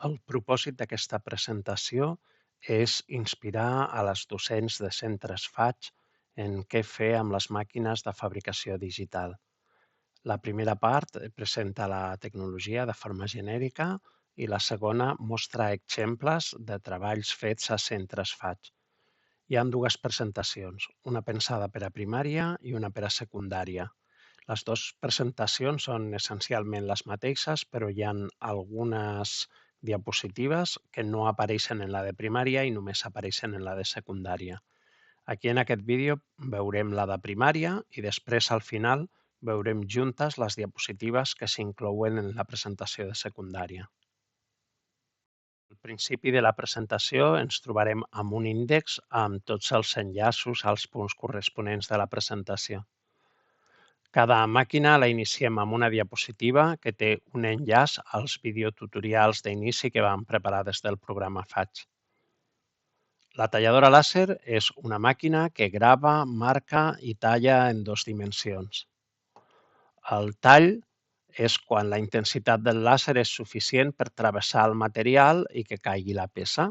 El propòsit d'aquesta presentació és inspirar a les docents de centres FAIG en què fer amb les màquines de fabricació digital. La primera part presenta la tecnologia de forma genèrica i la segona mostra exemples de treballs fets a centres FAIG. Hi ha dues presentacions, una pensada per a primària i una per a secundària. Les dues presentacions són essencialment les mateixes, però hi ha algunes diapositives que no apareixen en la de primària i només apareixen en la de secundària. Aquí en aquest vídeo veurem la de primària i després al final veurem juntes les diapositives que s'inclouen en la presentació de secundària. Al principi de la presentació ens trobarem amb un índex amb tots els enllaços als punts corresponents de la presentació. Cada màquina la iniciem amb una diapositiva que té un enllaç als videotutorials d'inici que vam preparar des del programa FAIG. La talladora làser és una màquina que grava, marca i talla en 2 dimensions. El tall és quan la intensitat del làser és suficient per travessar el material i que caigui la peça.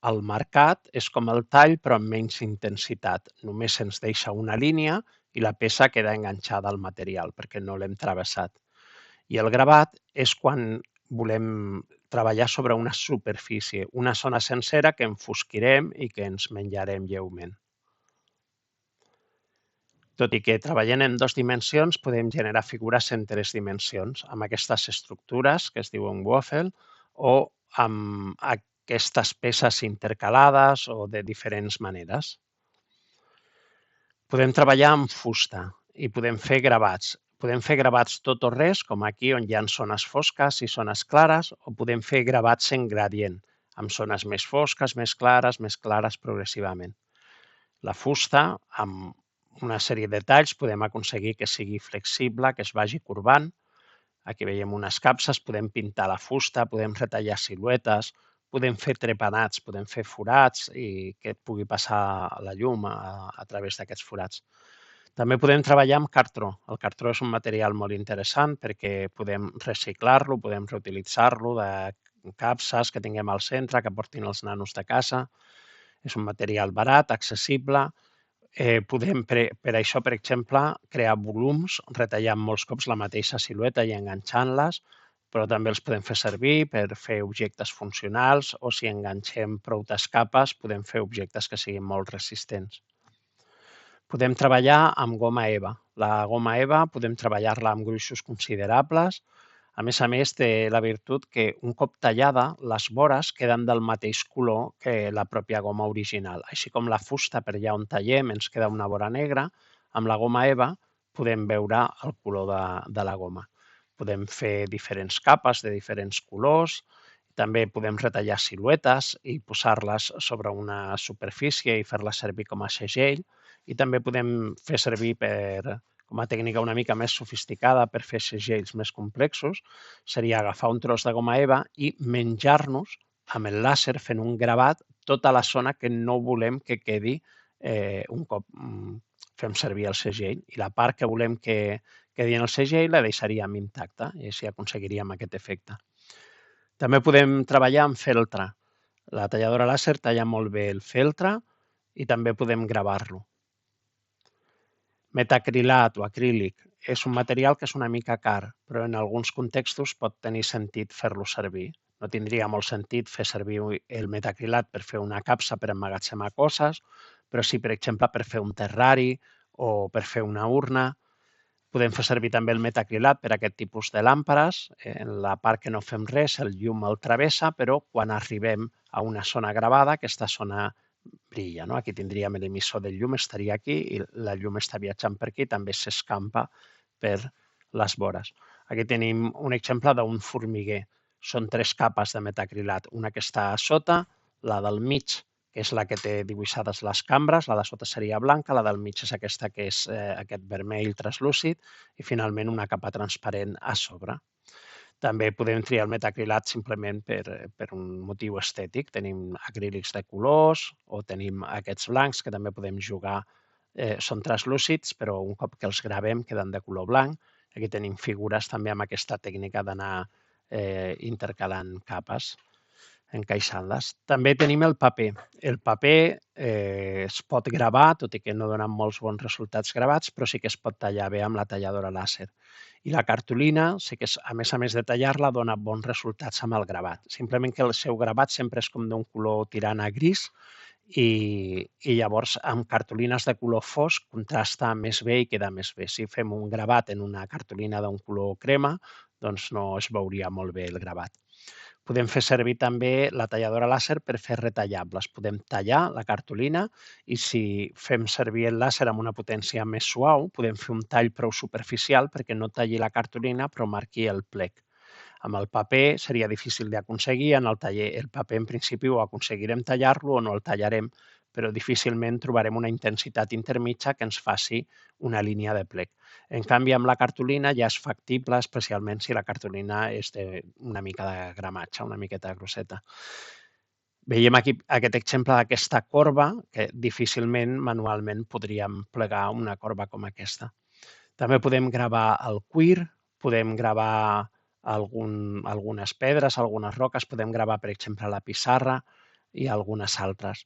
El marcat és com el tall però amb menys intensitat. Només ens deixa una línia i la peça queda enganxada al material perquè no l'hem travessat. I el gravat és quan volem treballar sobre una superfície, una zona sencera que enfosquirem i que ens menjarem lleument. Tot i que treballem en 2 dimensions, podem generar figures en 3 dimensions, amb aquestes estructures que es diuen waffle o amb aquestes peces intercalades o de diferents maneres. Podem treballar amb fusta i podem fer gravats. Podem fer gravats tot o res, com aquí on hi ha zones fosques i zones clares, o podem fer gravats en gradient, amb zones més fosques, més clares progressivament. La fusta, amb una sèrie de talls, podem aconseguir que sigui flexible, que es vagi corbant. Aquí veiem unes capses, podem pintar la fusta, podem retallar siluetes, podem fer trepanats, podem fer forats i que pugui passar la llum a través d'aquests forats. També podem treballar amb cartró. El cartró és un material molt interessant perquè podem reciclar-lo, podem reutilitzar-lo de capses que tinguem al centre, que portin els nanos de casa. És un material barat, accessible. Podem, per això, per exemple, crear volums retallant molts cops la mateixa silueta i enganxant-les, però també els podem fer servir per fer objectes funcionals o si enganxem prou capes podem fer objectes que siguin molt resistents. Podem treballar amb goma eva. La goma eva podem treballar-la amb gruixos considerables. A més, té la virtut que un cop tallada, les vores queden del mateix color que la pròpia goma original. Així com la fusta per allà on tallem ens queda una vora negra, amb la goma eva podem veure el color de la goma. Podem fer diferents capes de diferents colors, també podem retallar siluetes i posar-les sobre una superfície i fer-les servir com a segell i també podem fer servir com a tècnica una mica més sofisticada per fer segells més complexos, seria agafar un tros de goma eva i menjar-nos amb el làser fent un gravat tota la zona que no volem que quedi un cop fem servir el segell i la part que volem que quedi en el segell la deixaríem intacta i així aconseguiríem aquest efecte. També podem treballar amb feltre. La talladora làser talla molt bé el feltre i també podem gravar-lo. Metacrilat o acrílic és un material que és una mica car, però en alguns contextos pot tenir sentit fer-lo servir. No tindria molt sentit fer servir el metacrilat per fer una capsa per emmagatzemar coses, però sí, per exemple, per fer un terrari o per fer una urna. Podem fer servir també el metacrilat per a aquest tipus de làmpades. En la part que no fem res, el llum el travessa, però quan arribem a una zona gravada, aquesta zona brilla. No? Aquí tindríem l'emissor del llum, estaria aquí, i la llum està viatjant per aquí, també s'escampa per les vores. Aquí tenim un exemple d'un formiguer. Són 3 capes de metacrilat, una que està a sota, la del mig, que és la que té dibuixades les cambres, la de sota seria blanca, la del mig és aquesta que és aquest vermell translúcid i finalment una capa transparent a sobre. També podem triar el metacrilat simplement per un motiu estètic. Tenim acrílics de colors o tenim aquests blancs que també podem jugar. Són translúcids, però un cop que els gravem queden de color blanc. Aquí tenim figures també amb aquesta tècnica d'anar intercalant capes. encaixant-les. També tenim el paper. El paper es pot gravar, tot i que no donen molts bons resultats gravats, però sí que es pot tallar bé amb la talladora làser. I la cartolina, sí que a més de tallar-la, dona bons resultats amb el gravat. Simplement que el seu gravat sempre és com d'un color tirant a gris i llavors amb cartolines de color fosc contrasta més bé i queda més bé. Si fem un gravat en una cartolina d'un color crema, doncs no es veuria molt bé el gravat. Podem fer servir també la talladora làser per fer retallables. Podem tallar la cartolina i si fem servir el làser amb una potència més suau, podem fer un tall prou superficial perquè no talli la cartolina però marqui el plec. Amb el paper seria difícil d'aconseguir, en el taller el paper en principi o aconseguirem tallar-lo o no el tallarem, però difícilment trobarem una intensitat intermitja que ens faci una línia de plec. En canvi, amb la cartolina ja és factible, especialment si la cartolina és una mica de gramatge, una miqueta grosseta. Veiem aquí aquest exemple d'aquesta corba, que difícilment manualment podríem plegar una corba com aquesta. També podem gravar el cuir, podem gravar algunes pedres, algunes roques, podem gravar, per exemple, la pissarra i algunes altres.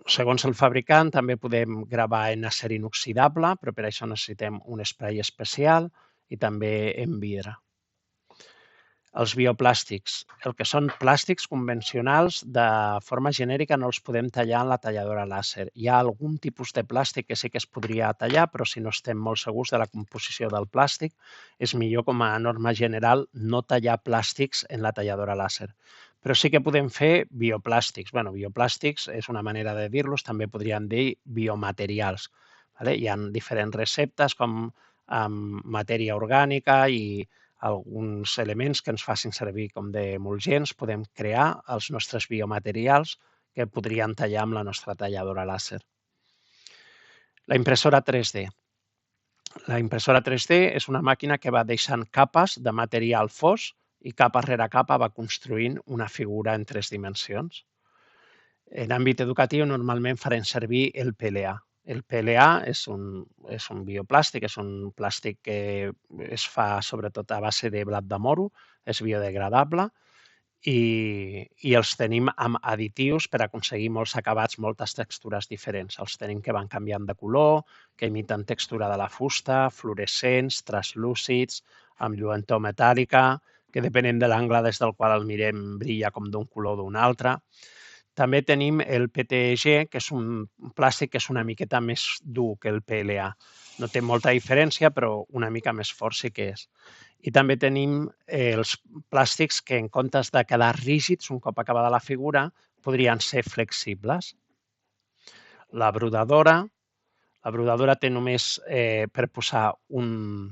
Segons el fabricant, també podem gravar en acer inoxidable, però per això necessitem un spray especial i també en vidre. Els bioplàstics. El que són plàstics convencionals, de forma genèrica no els podem tallar en la talladora làser. Hi ha algun tipus de plàstic que sí que es podria tallar, però si no estem molt segurs de la composició del plàstic, és millor com a norma general no tallar plàstics en la talladora làser. Però sí que podem fer bioplàstics. Bé, bioplàstics és una manera de dir-los, també podríem dir biomaterials. Hi ha diferents receptes com amb matèria orgànica i alguns elements que ens facin servir com d'emulgents, podem crear els nostres biomaterials que podríem tallar amb la nostra talladora làser. La impressora 3D. La impressora 3D és una màquina que va deixant capes de material fos i capa rere capa va construint una figura en 3 dimensions. En àmbit educatiu normalment farem servir el PLA. El PLA és un bioplàstic, és un plàstic que es fa sobretot a base de blat de moro, és biodegradable i els tenim amb additius per aconseguir molts acabats, moltes textures diferents. Els tenim que van canviant de color, que imiten textura de la fusta, fluorescents, translúcids, amb lluentor metàl·lica, que depenent de l'angle des del qual el mirem brilla com d'un color o d'un altre. També tenim el PETG, que és un plàstic que és una miqueta més dur que el PLA. No té molta diferència, però una mica més fort sí que és. I també tenim els plàstics que en comptes de quedar rígids un cop acabada la figura, podrien ser flexibles. La brodadora té només per posar un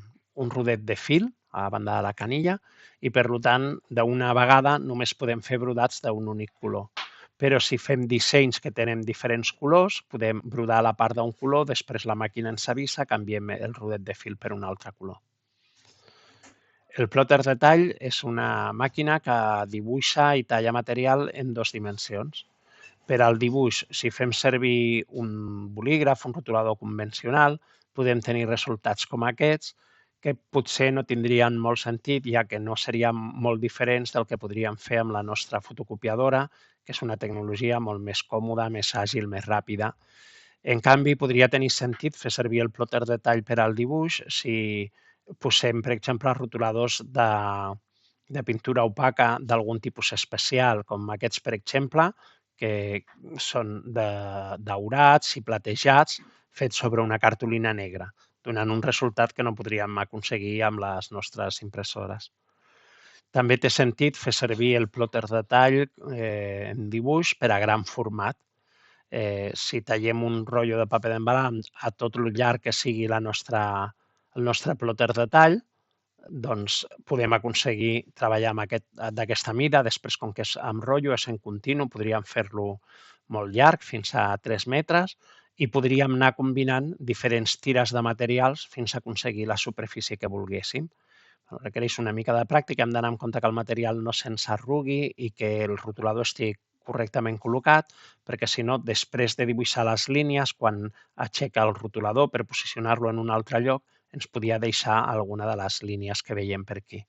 rodet de fil a la banda de la canilla i, per tant, d'una vegada només podem fer brodats d'un únic color. Però si fem dissenys que tenen diferents colors, podem brodar la part d'un color, després la màquina ens avisa, canviem el rodet de fil per un altre color. El plotter de tall és una màquina que dibuixa i talla material en 2 dimensions. Per al dibuix, si fem servir un bolígraf, un rotulador convencional, podem tenir resultats com aquests, que potser no tindrien molt sentit, ja que no serien molt diferents del que podríem fer amb la nostra fotocopiadora, que és una tecnologia molt més còmoda, més àgil, més ràpida. En canvi, podria tenir sentit fer servir el plotter de tall per al dibuix si posem, per exemple, rotuladors de pintura opaca d'algun tipus especial, com aquests, per exemple, que són daurats i platejats fets sobre una cartolina negra, donant un resultat que no podríem aconseguir amb les nostres impressores. També té sentit fer servir el plotter de tall en dibuix per a gran format. Si tallem un rotllo de paper d'embalam a tot el llarg que sigui el nostre plotter de tall, doncs podem aconseguir treballar d'aquesta mida. Després, com que és amb rotllo, és en continu, podríem fer-lo molt llarg, fins a 3 metres, i podríem anar combinant diferents tires de materials fins a aconseguir la superfície que volguéssim. Requereix una mica de pràctica, hem d'anar en compte que el material no se'ns arrugui i que el rotulador estigui correctament col·locat, perquè si no, després de dibuixar les línies, quan aixeca el rotulador per posicionar-lo en un altre lloc, ens podia deixar alguna de les línies que veiem per aquí.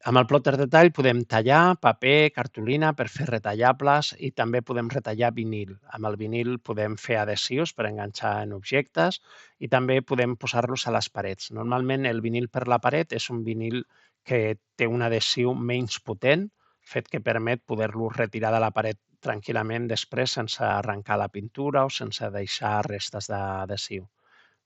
Amb el plotter de tall podem tallar paper, cartolina per fer retallables i també podem retallar vinil. Amb el vinil podem fer adhesius per enganxar en objectes i també podem posar-los a les parets. Normalment el vinil per la paret és un vinil que té un adhesiu menys potent, fet que permet poder-lo retirar de la paret tranquil·lament després sense arrencar la pintura o sense deixar restes d'adhesiu.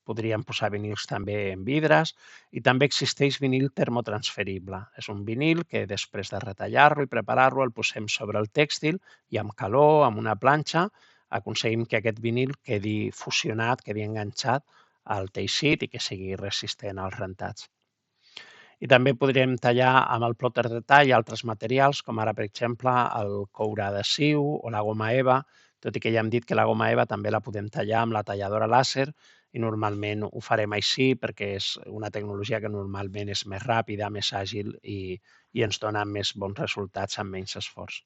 Podríem posar vinils també en vidres i també existeix vinil termotransferible. És un vinil que després de retallar-lo i preparar-lo el posem sobre el tèxtil i amb calor, amb una planxa, aconseguim que aquest vinil quedi fusionat, quedi enganxat al teixit i que sigui resistent als rentats. I també podríem tallar amb el plotter de tall altres materials, com ara, per exemple, el coure adhesiu o la goma eva, tot i que ja hem dit que la goma eva també la podem tallar amb la talladora làser i normalment ho farem així perquè és una tecnologia que normalment és més ràpida, més àgil i ens dona més bons resultats amb menys esforç.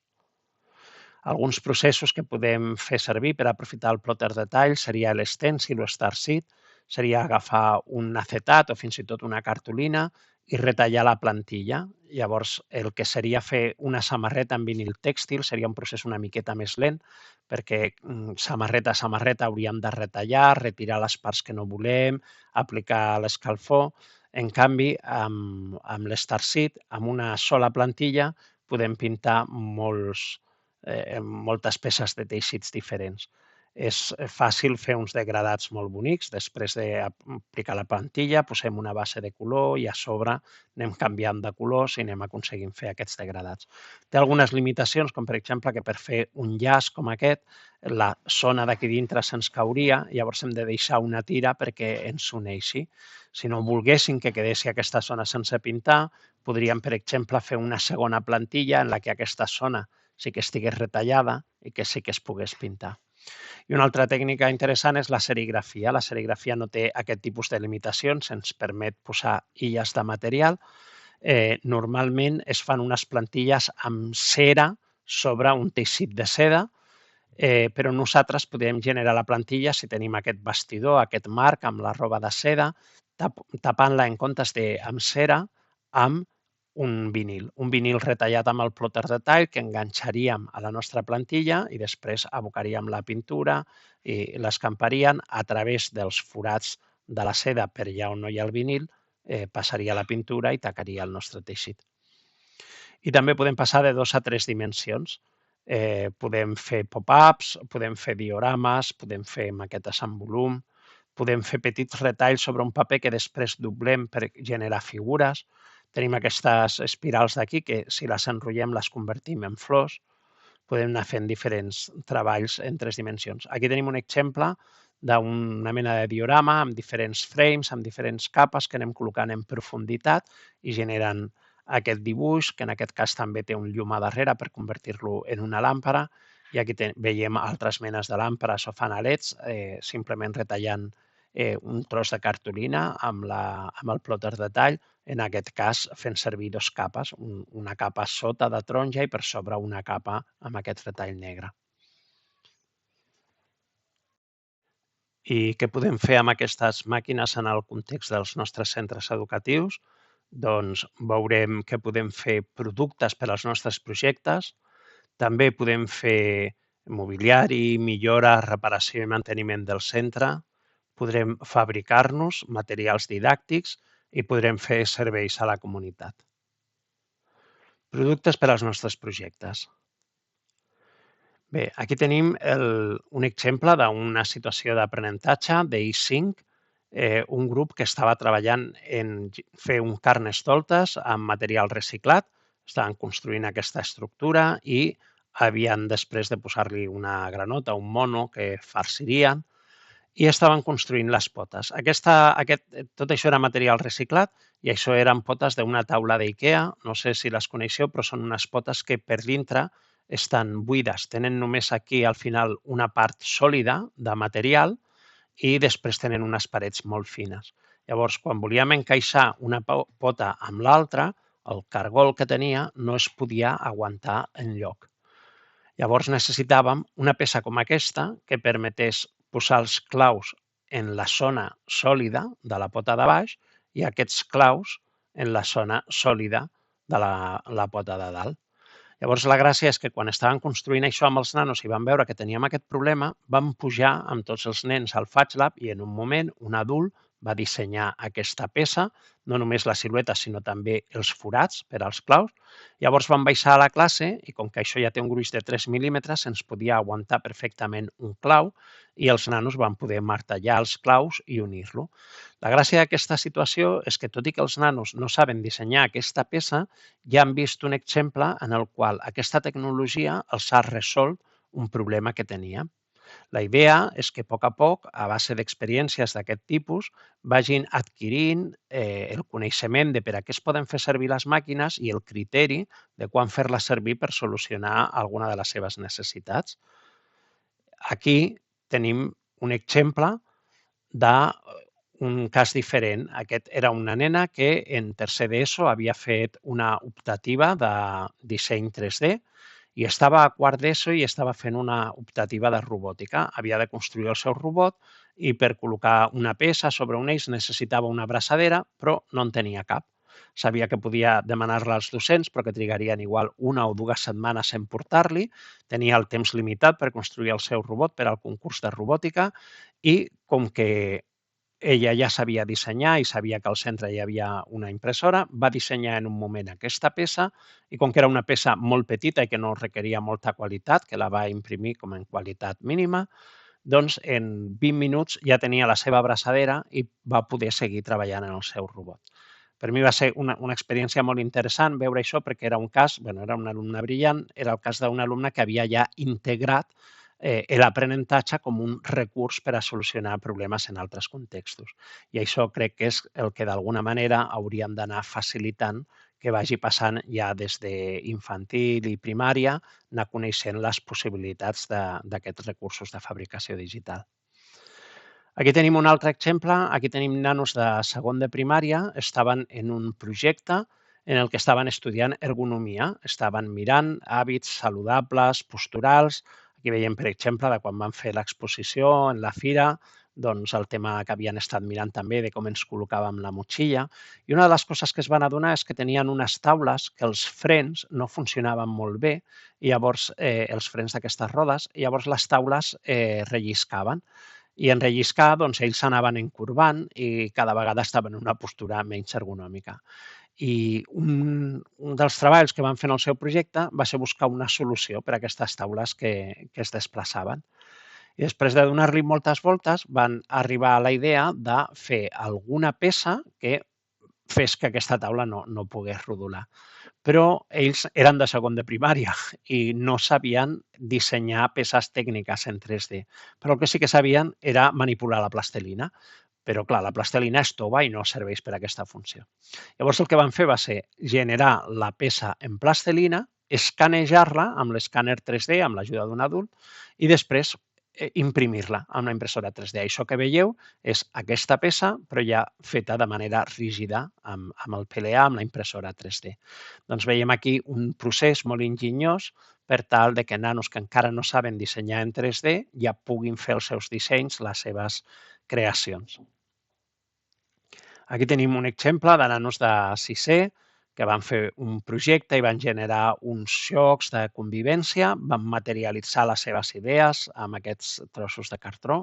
Alguns processos que podem fer servir per aprofitar el plotter de tall seria l'estèncil o Starseed, seria agafar un acetat o fins i tot una cartolina i retallar la plantilla. Llavors, el que seria fer una samarreta en vinil tèxtil seria un procés una miqueta més lent, perquè samarreta a samarreta hauríem de retallar, retirar les parts que no volem, aplicar l'escalfor. En canvi, amb l'Starseed, amb una sola plantilla, podem pintar moltes peces de teixits diferents. És fàcil fer uns degradats molt bonics. Després d'aplicar la plantilla, posem una base de color i a sobre anem canviant de colors i anem aconseguint fer aquests degradats. Té algunes limitacions, com per exemple que per fer un llaç com aquest, la zona d'aquí dintre se'ns cauria, llavors hem de deixar una tira perquè ens uneixi. Si no volguéssim que quedessi aquesta zona sense pintar, podríem, per exemple, fer una segona plantilla en la que aquesta zona sí que estigués retallada i que sí que es pogués pintar. I una altra tècnica interessant és la serigrafia. La serigrafia no té aquest tipus de limitacions, ens permet posar illes de material. Normalment es fan unes plantilles amb cera sobre un teixit de seda, però nosaltres podem generar la plantilla si tenim aquest bastidor, aquest marc amb la roba de seda, tapant-la en comptes amb cera amb un vinil retallat amb el plotter de tall que enganxaríem a la nostra plantilla i després abocaríem la pintura i l'escamparíem a través dels forats de la seda per allà on no hi ha el vinil, passaria la pintura i tacaria el nostre teixit. I també podem passar de 2 a 3 dimensions. Podem fer pop-ups, podem fer diorames, podem fer maquetes en volum, podem fer petits retalls sobre un paper que després doblem per generar figures. Tenim aquestes espirals d'aquí que si les enrotllem les convertim en flors. Podem anar fent diferents treballs en 3 dimensions. Aquí tenim un exemple d'una mena de diorama amb diferents frames, amb diferents capes que anem col·locant en profunditat i generen aquest dibuix, que en aquest cas també té un llum a darrere per convertir-lo en una làmpara. I aquí veiem altres menes de làmpares o fanalets, simplement retallant un tros de cartolina amb el plotter de tall, en aquest cas fent servir 2 capes, una capa sota de taronja i per sobre una capa amb aquest retall negre. I què podem fer amb aquestes màquines en el context dels nostres centres educatius? Doncs veurem que podem fer productes per als nostres projectes, també podem fer mobiliari, millora, reparació i manteniment del centre, podrem fabricar-nos materials didàctics i podrem fer serveis a la comunitat. Productes per als nostres projectes. Bé, aquí tenim un exemple d'una situació d'aprenentatge d'I5, un grup que estava treballant en fer un carnestoltes amb material reciclat, estaven construint aquesta estructura i havien després de posar-li una granota, un mono que farcirien i estaven construint les potes. Tot això era material reciclat i això eren potes d'una taula d'IKEA, no sé si les coneixeu, però són unes potes que per dintre estan buides, tenen només aquí al final una part sòlida de material i després tenen unes parets molt fines. Llavors, quan volíem encaixar una pota amb l'altra, el cargol que tenia no es podia aguantar enlloc. Llavors necessitàvem una peça com aquesta que permetés posar els claus en la zona sòlida de la pota de baix i aquests claus en la zona sòlida de la pota de dalt. Llavors, la gràcia és que quan estaven construint això amb els nanos i van veure que teníem aquest problema, van pujar amb tots els nens al FatLab i en un moment un adult va dissenyar aquesta peça, no només la silueta, sinó també els forats per als claus. Llavors van baixar a la classe i com que això ja té un gruix de 3 mil·límetres, ens podia aguantar perfectament un clau i els nanos van poder martellar els claus i unir-lo. La gràcia d'aquesta situació és que, tot i que els nanos no saben dissenyar aquesta peça, ja han vist un exemple en el qual aquesta tecnologia els ha resolt un problema que tenia. La idea és que a poc, a base d'experiències d'aquest tipus, vagin adquirint el coneixement de per a què es poden fer servir les màquines i el criteri de quan fer-les servir per solucionar alguna de les seves necessitats. Aquí tenim un exemple d'un cas diferent. Aquest era una nena que en tercer d'ESO havia fet una optativa de disseny 3D i estava a quart d'ESO i estava fent una optativa de robòtica. Havia de construir el seu robot i per col·locar una peça sobre un eix necessitava una abraçadera, però no en tenia cap. Sabia que podia demanar-la als docents, però que trigarien igual 1 o 2 setmanes en portar-li. Tenia el temps limitat per construir el seu robot per al concurs de robòtica i com que ella ja sabia dissenyar i sabia que al centre hi havia una impressora, va dissenyar en un moment aquesta peça i com que era una peça molt petita i que no requeria molta qualitat, que la va imprimir com en qualitat mínima, doncs en 20 minuts ja tenia la seva abraçadera i va poder seguir treballant en el seu robot. Per mi va ser una experiència molt interessant veure això perquè era un cas, era una alumna brillant, era el cas d'una alumna que havia ja integrat l'aprenentatge com un recurs per a solucionar problemes en altres contextos. I això crec que és el que d'alguna manera hauríem d'anar facilitant que vagi passant ja des d'infantil i primària, anar coneixent les possibilitats d'aquests recursos de fabricació digital. Aquí tenim un altre exemple. Aquí tenim nanos de segon de primària. Estaven en un projecte en el que estaven estudiant ergonomia. Estaven mirant hàbits saludables, posturals. Aquí veiem, per exemple, de quan van fer l'exposició en la fira, doncs el tema que havien estat mirant també de com ens col·locàvem la motxilla. I una de les coses que es van adonar és que tenien unes taules que els frens no funcionaven molt bé, i llavors els frens d'aquestes rodes, i llavors les taules relliscaven. I en relliscar, doncs, ells s'anaven encorbant i cada vegada estaven en una postura menys ergonòmica. I un dels treballs que van fer en el seu projecte va ser buscar una solució per a aquestes taules que es desplaçaven. I després de donar-li moltes voltes van arribar a la idea de fer alguna peça que fes que aquesta taula no pogués rodolar. Però ells eren de segon de primària i no sabien dissenyar peces tècniques en 3D. Però el que sí que sabien era manipular la plastelina. Però, clar, la plastelina és tova i no serveix per a aquesta funció. Llavors, el que van fer va ser generar la peça en plastelina, escanejar-la amb l'escàner 3D, amb l'ajuda d'un adult, i després imprimir-la amb la impressora 3D. Això que veieu és aquesta peça, però ja feta de manera rígida amb el PLA, amb la impressora 3D. Doncs veiem aquí un procés molt enginyós per tal de que nanos que encara no saben dissenyar en 3D ja puguin fer els seus dissenys, les seves creacions. Aquí tenim un exemple de nanos de 6è que van fer un projecte i van generar uns jocs de convivència, van materialitzar les seves idees amb aquests trossos de cartró.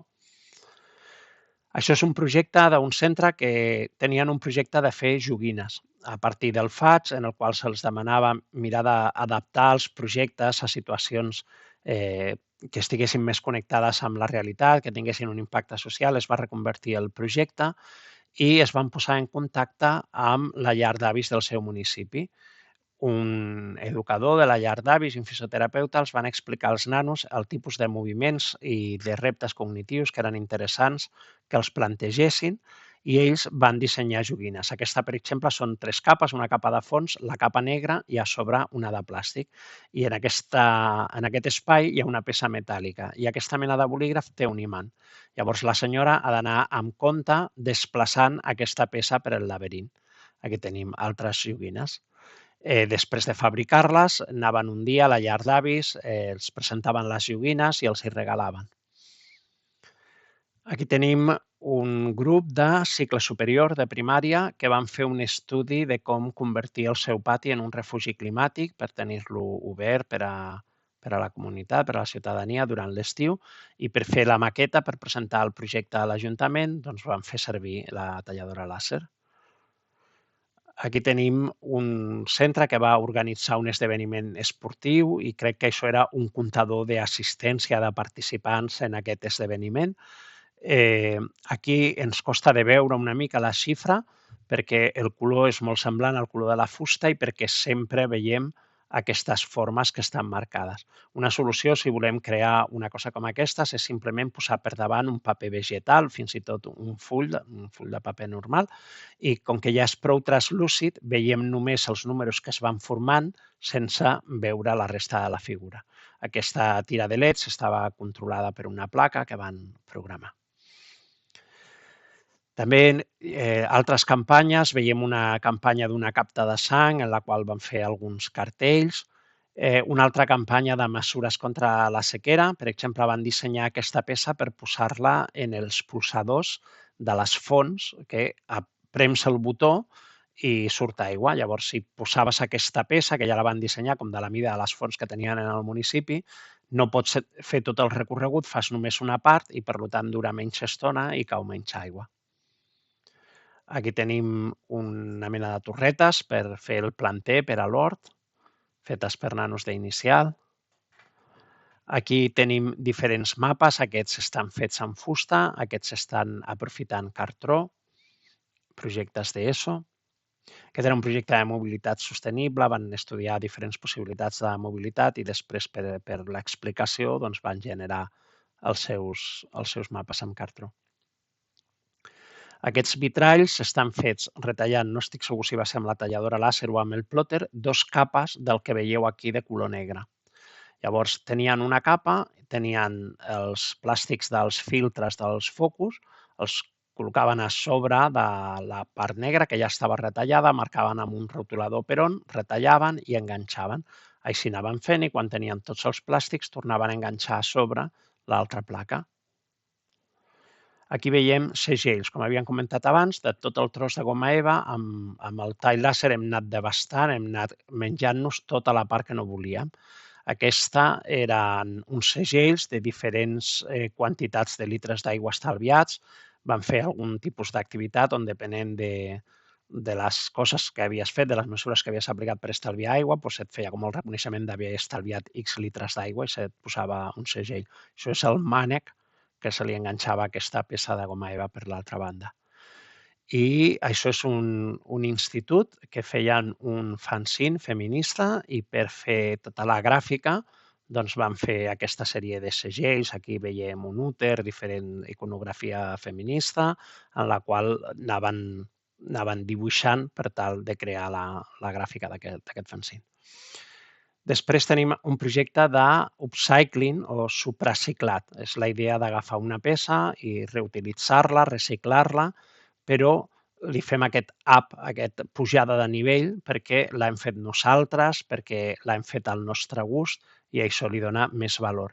Això és un projecte d'un centre que tenien un projecte de fer joguines a partir del FATS, en el qual se'ls demanava mirar d'adaptar els projectes a situacions que estiguessin més connectades amb la realitat, que tinguessin un impacte social. Es va reconvertir el projecte i es van posar en contacte amb la llar d'avis del seu municipi. Un educador de la llar d'avis i un fisioterapeuta els van explicar als nanos el tipus de moviments i de reptes cognitius que eren interessants que els plantegessin i ells van dissenyar joguines. Aquesta, per exemple, són 3 capes, una capa de fons, la capa negra i a sobre una de plàstic. I en aquest espai hi ha una peça metàl·lica i aquesta mena de bolígraf té un imant. Llavors la senyora ha d'anar amb compte desplaçant aquesta peça per el laberint. Aquí tenim altres joguines. Després de fabricar-les, anaven un dia a la llar d'avis, els presentaven les joguines i els hi regalaven. Aquí tenim un grup de cicle superior de primària que van fer un estudi de com convertir el seu pati en un refugi climàtic per tenir-lo obert per a la comunitat, per a la ciutadania durant l'estiu, i per fer la maqueta, per presentar el projecte a l'Ajuntament, doncs van fer servir la talladora làser. Aquí tenim un centre que va organitzar un esdeveniment esportiu i crec que això era un comptador d'assistència de participants en aquest esdeveniment. Aquí ens costa de veure una mica la xifra perquè el color és molt semblant al color de la fusta i perquè sempre veiem aquestes formes que estan marcades. Una solució, si volem crear una cosa com aquesta, és simplement posar per davant un paper vegetal, fins i tot un full de paper normal, i com que ja és prou translúcid, veiem només els números que es van formant sense veure la resta de la figura. Aquesta tira de leds estava controlada per una placa que van programar. També altres campanyes, veiem una campanya d'una capta de sang en la qual van fer alguns cartells, una altra campanya de mesures contra la sequera, per exemple, van dissenyar aquesta peça per posar-la en els pulsadors de les fonts, que prems el botó i surt aigua. Llavors, si posaves aquesta peça, que ja la van dissenyar com de la mida de les fonts que tenien en el municipi, no pots fer tot el recorregut, fas només una part i, per tant, dura menys estona i cau menys aigua. Aquí tenim una mena de torretes per fer el planter per a l'hort, fetes per nanos d'inicial. Aquí tenim diferents mapes, aquests estan fets amb fusta, aquests estan aprofitant cartró, projectes d'ESO. Aquest era un projecte de mobilitat sostenible, van estudiar diferents possibilitats de mobilitat i després per l'explicació van generar els seus mapes amb cartró. Aquests vitralls estan fets retallant, no estic segur si va ser amb la talladora làser o amb el plòter, 2 capes del que veieu aquí de color negre. Llavors, tenien una capa, tenien els plàstics dels filtres dels focus, els col·locaven a sobre de la part negra que ja estava retallada, marcaven amb un rotulador per on, retallaven i enganxaven. Així anaven fent i quan tenien tots els plàstics tornaven a enganxar a sobre l'altra placa. Aquí veiem segells, com havíem comentat abans, de tot el tros de goma eva, amb el tall làser hem anat devastant, hem anat menjant-nos tota la part que no volíem. Aquesta eren uns segells de diferents quantitats de litres d'aigua estalviats, van fer algun tipus d'activitat on depenent de les coses que havies fet, de les mesures que havies aplicat per estalviar aigua, et feia com el reconeixement d'haver estalviat X litres d'aigua i se't posava un segell. Això és el mànec que se li enganxava aquesta peça de goma eva per l'altra banda. I això és un institut que feien un fanzine feminista i per fer tota la gràfica van fer aquesta sèrie de segells. Aquí veiem un úter, diferent iconografia feminista, en la qual anaven dibuixant per tal de crear la gràfica d'aquest fanzine. Després tenim un projecte d'upcycling o supraciclat. És la idea d'agafar una peça i reutilitzar-la, reciclar-la, però li fem aquest up, aquesta pujada de nivell, perquè l'hem fet nosaltres, perquè l'hem fet al nostre gust i això li dona més valor.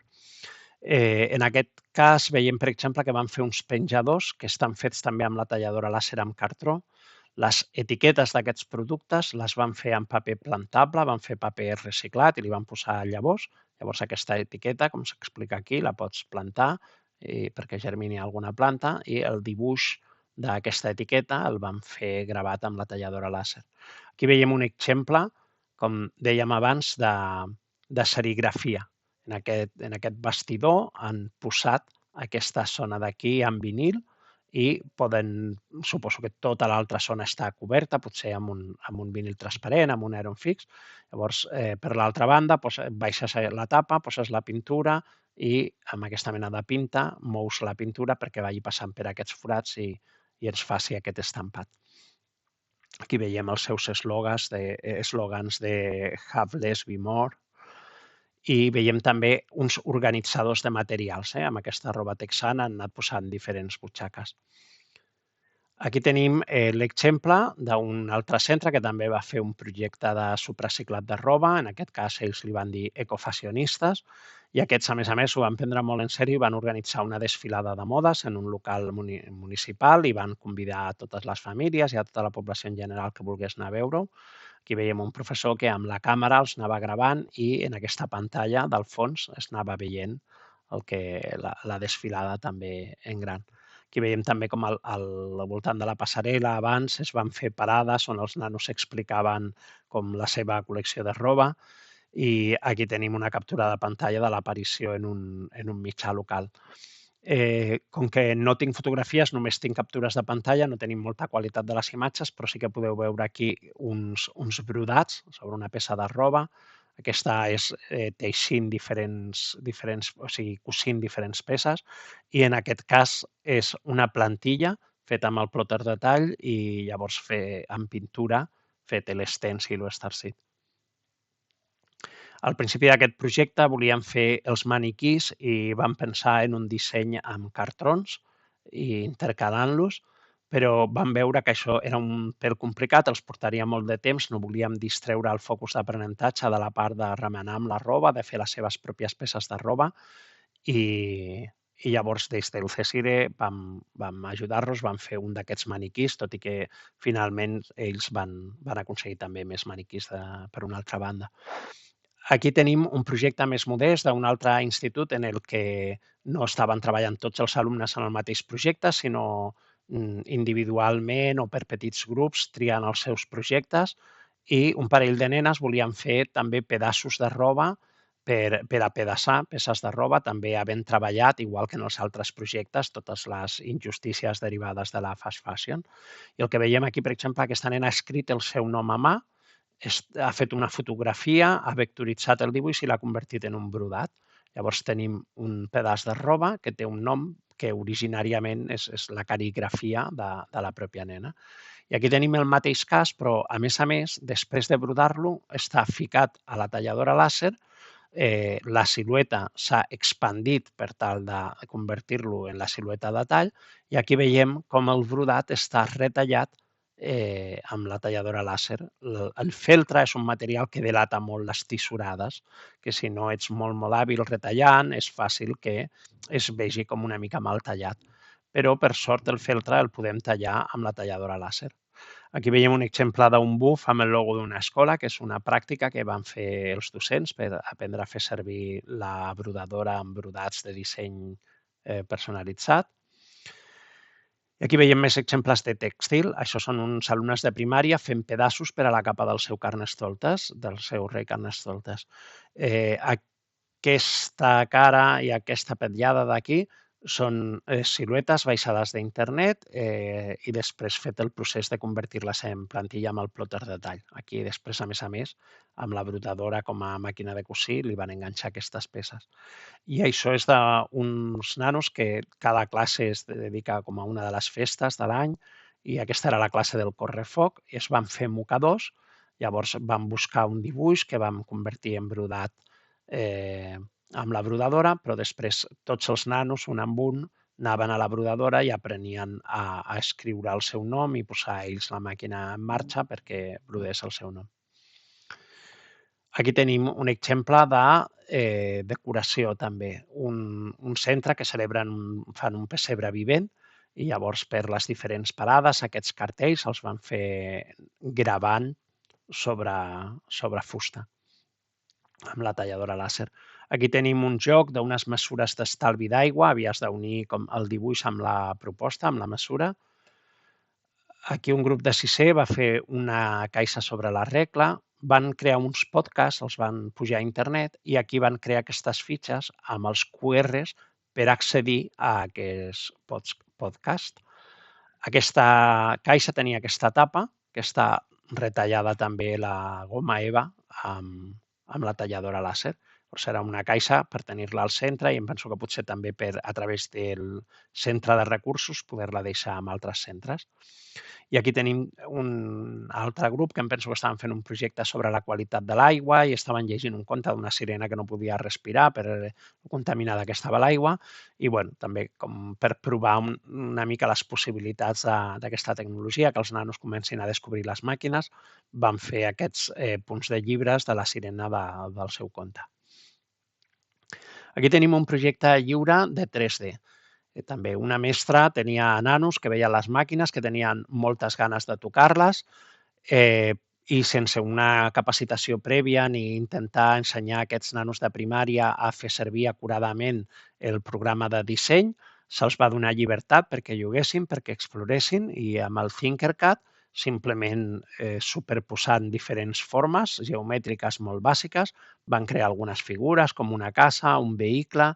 En aquest cas veiem, per exemple, que van fer uns penjadors que estan fets també amb la talladora làser amb cartró. Les etiquetes d'aquests productes les van fer en paper plantable, van fer paper reciclat i li van posar llavors. Llavors aquesta etiqueta, com s'explica aquí, la pots plantar perquè germini alguna planta i el dibuix d'aquesta etiqueta el van fer gravat amb la talladora làser. Aquí veiem un exemple, com dèiem abans, de serigrafia. En aquest bastidor han posat aquesta zona d'aquí en vinil i suposo que tota l'altra zona està coberta, potser amb un vinil transparent, amb un aeron fix. Llavors, per l'altra banda, baixes la tapa, poses la pintura i amb aquesta mena de pinta mous la pintura perquè vagi passant per aquests forats i ens faci aquest estampat. Aquí veiem els seus eslògans de Have Less, Be More. I veiem també uns organitzadors de materials. Amb aquesta roba texana han anat posant diferents butxaques. Aquí tenim l'exemple d'un altre centre que també va fer un projecte de supraciclat de roba, en aquest cas ells li van dir ecofashionistes, i aquests, a més, ho van prendre molt en sèrio i van organitzar una desfilada de modes en un local municipal i van convidar a totes les famílies i a tota la població en general que volgués anar a veure-ho. Aquí veiem un professor que amb la càmera els anava gravant i en aquesta pantalla del fons es anava veient la desfilada també en gran. Aquí veiem també com al voltant de la passarel·la abans es van fer parades on els nanos explicaven com la seva col·lecció de roba i aquí tenim una captura de pantalla de l'aparició en un mitjà local. Com que no tinc fotografies, només tinc captures de pantalla, no tenim molta qualitat de les imatges, però sí que podeu veure aquí uns brodats sobre una peça de roba. Aquesta és teixint o sigui, cosint diferents peces, i en aquest cas és una plantilla feta amb el plòter de tall i llavors amb pintura fet l'estèncil o estarcit. Al principi d'aquest projecte volíem fer els maniquís i vam pensar en un disseny amb cartrons i intercalant-los, però vam veure que això era un pèl complicat, els portaria molt de temps, no volíem distreure el focus d'aprenentatge de la part de remenar amb la roba, de fer les seves pròpies peces de roba i llavors des del CSIRE vam ajudar-los, vam fer un d'aquests maniquís, tot i que finalment ells van aconseguir també més maniquís per una altra banda. Aquí tenim un projecte més modest d'un altre institut en el que no estaven treballant tots els alumnes en el mateix projecte, sinó individualment o per petits grups triant els seus projectes i un parell de nenes volien fer també pedaços de roba per apedaçar peces de roba, també havent treballat, igual que en els altres projectes, totes les injustícies derivades de la fast fashion. I el que veiem aquí, per exemple, aquesta nena ha escrit el seu nom a mà, ha fet una fotografia, ha vectoritzat el dibuix i l'ha convertit en un brodat. Llavors tenim un pedaç de roba que té un nom que originàriament és la caligrafia de la pròpia nena. I aquí tenim el mateix cas, però a més, després de brodar-lo, està ficat a la talladora làser, la silueta s'ha expandit per tal de convertir-lo en la silueta de tall i aquí veiem com el brodat està retallat amb la talladora làser. El feltre és un material que delata molt les tissurades, que si no ets molt hàbil retallant és fàcil que es vegi com una mica mal tallat. Però, per sort, el feltre el podem tallar amb la talladora làser. Aquí veiem un exemple d'un buf amb el logo d'una escola, que és una pràctica que van fer els docents per aprendre a fer servir la brodadora amb brodats de disseny personalitzat. I aquí veiem més exemples de tèxtil. Això són uns alumnes de primària fent pedaços per a la capa del seu Carnestoltes, del seu rei Carnestoltes. Aquesta cara i aquesta petllada d'aquí són siluetes baixades d'internet i després fet el procés de convertir-les en plantilla amb el plòter de tall. Aquí després, a més, amb la brodadora com a màquina de cosir li van enganxar aquestes peces. I això és d'uns nanos que cada classe es dedica com a una de les festes de l'any i aquesta era la classe del correfoc i es van fer mocadors, llavors vam buscar un dibuix que vam convertir en brodat amb la brodadora, però després tots els nanos, un amb un, anaven a la brodadora i aprenien a escriure el seu nom i posar ells la màquina en marxa perquè brodés el seu nom. Aquí tenim un exemple de decoració també, un centre que fan un pessebre vivent i llavors per les diferents parades aquests cartells els van fer gravant sobre fusta amb la talladora làser. Aquí tenim un joc d'unes mesures d'estalvi d'aigua, havies d'unir com el dibuix amb la proposta, amb la mesura. Aquí un grup de sisè va fer una caixa sobre la regla, van crear uns podcasts, els van pujar a internet i aquí van crear aquestes fitxes amb els QRs per accedir a aquest podcast. Aquesta caixa tenia aquesta tapa, que està retallada també la goma eva amb la talladora làser. Llavors era una caixa per tenir-la al centre i em penso que potser també a través del centre de recursos poder-la deixar en altres centres. I aquí tenim un altre grup que em penso que estaven fent un projecte sobre la qualitat de l'aigua i estaven llegint un conte d'una sirena que no podia respirar per contaminada que estava l'aigua i també com per provar una mica les possibilitats d'aquesta tecnologia, que els nanos comencin a descobrir les màquines, van fer aquests punts de llibres de la sirena del seu conte. Aquí tenim un projecte lliure de 3D. També una mestra tenia nanos que veien les màquines, que tenien moltes ganes de tocar-les i sense una capacitació prèvia ni intentar ensenyar a aquests nanos de primària a fer servir acuradament el programa de disseny, se'ls va donar llibertat perquè juguessin, perquè exploressin i amb el Tinkercad simplement superposant diferents formes geomètriques molt bàsiques, van crear algunes figures com una casa, un vehicle.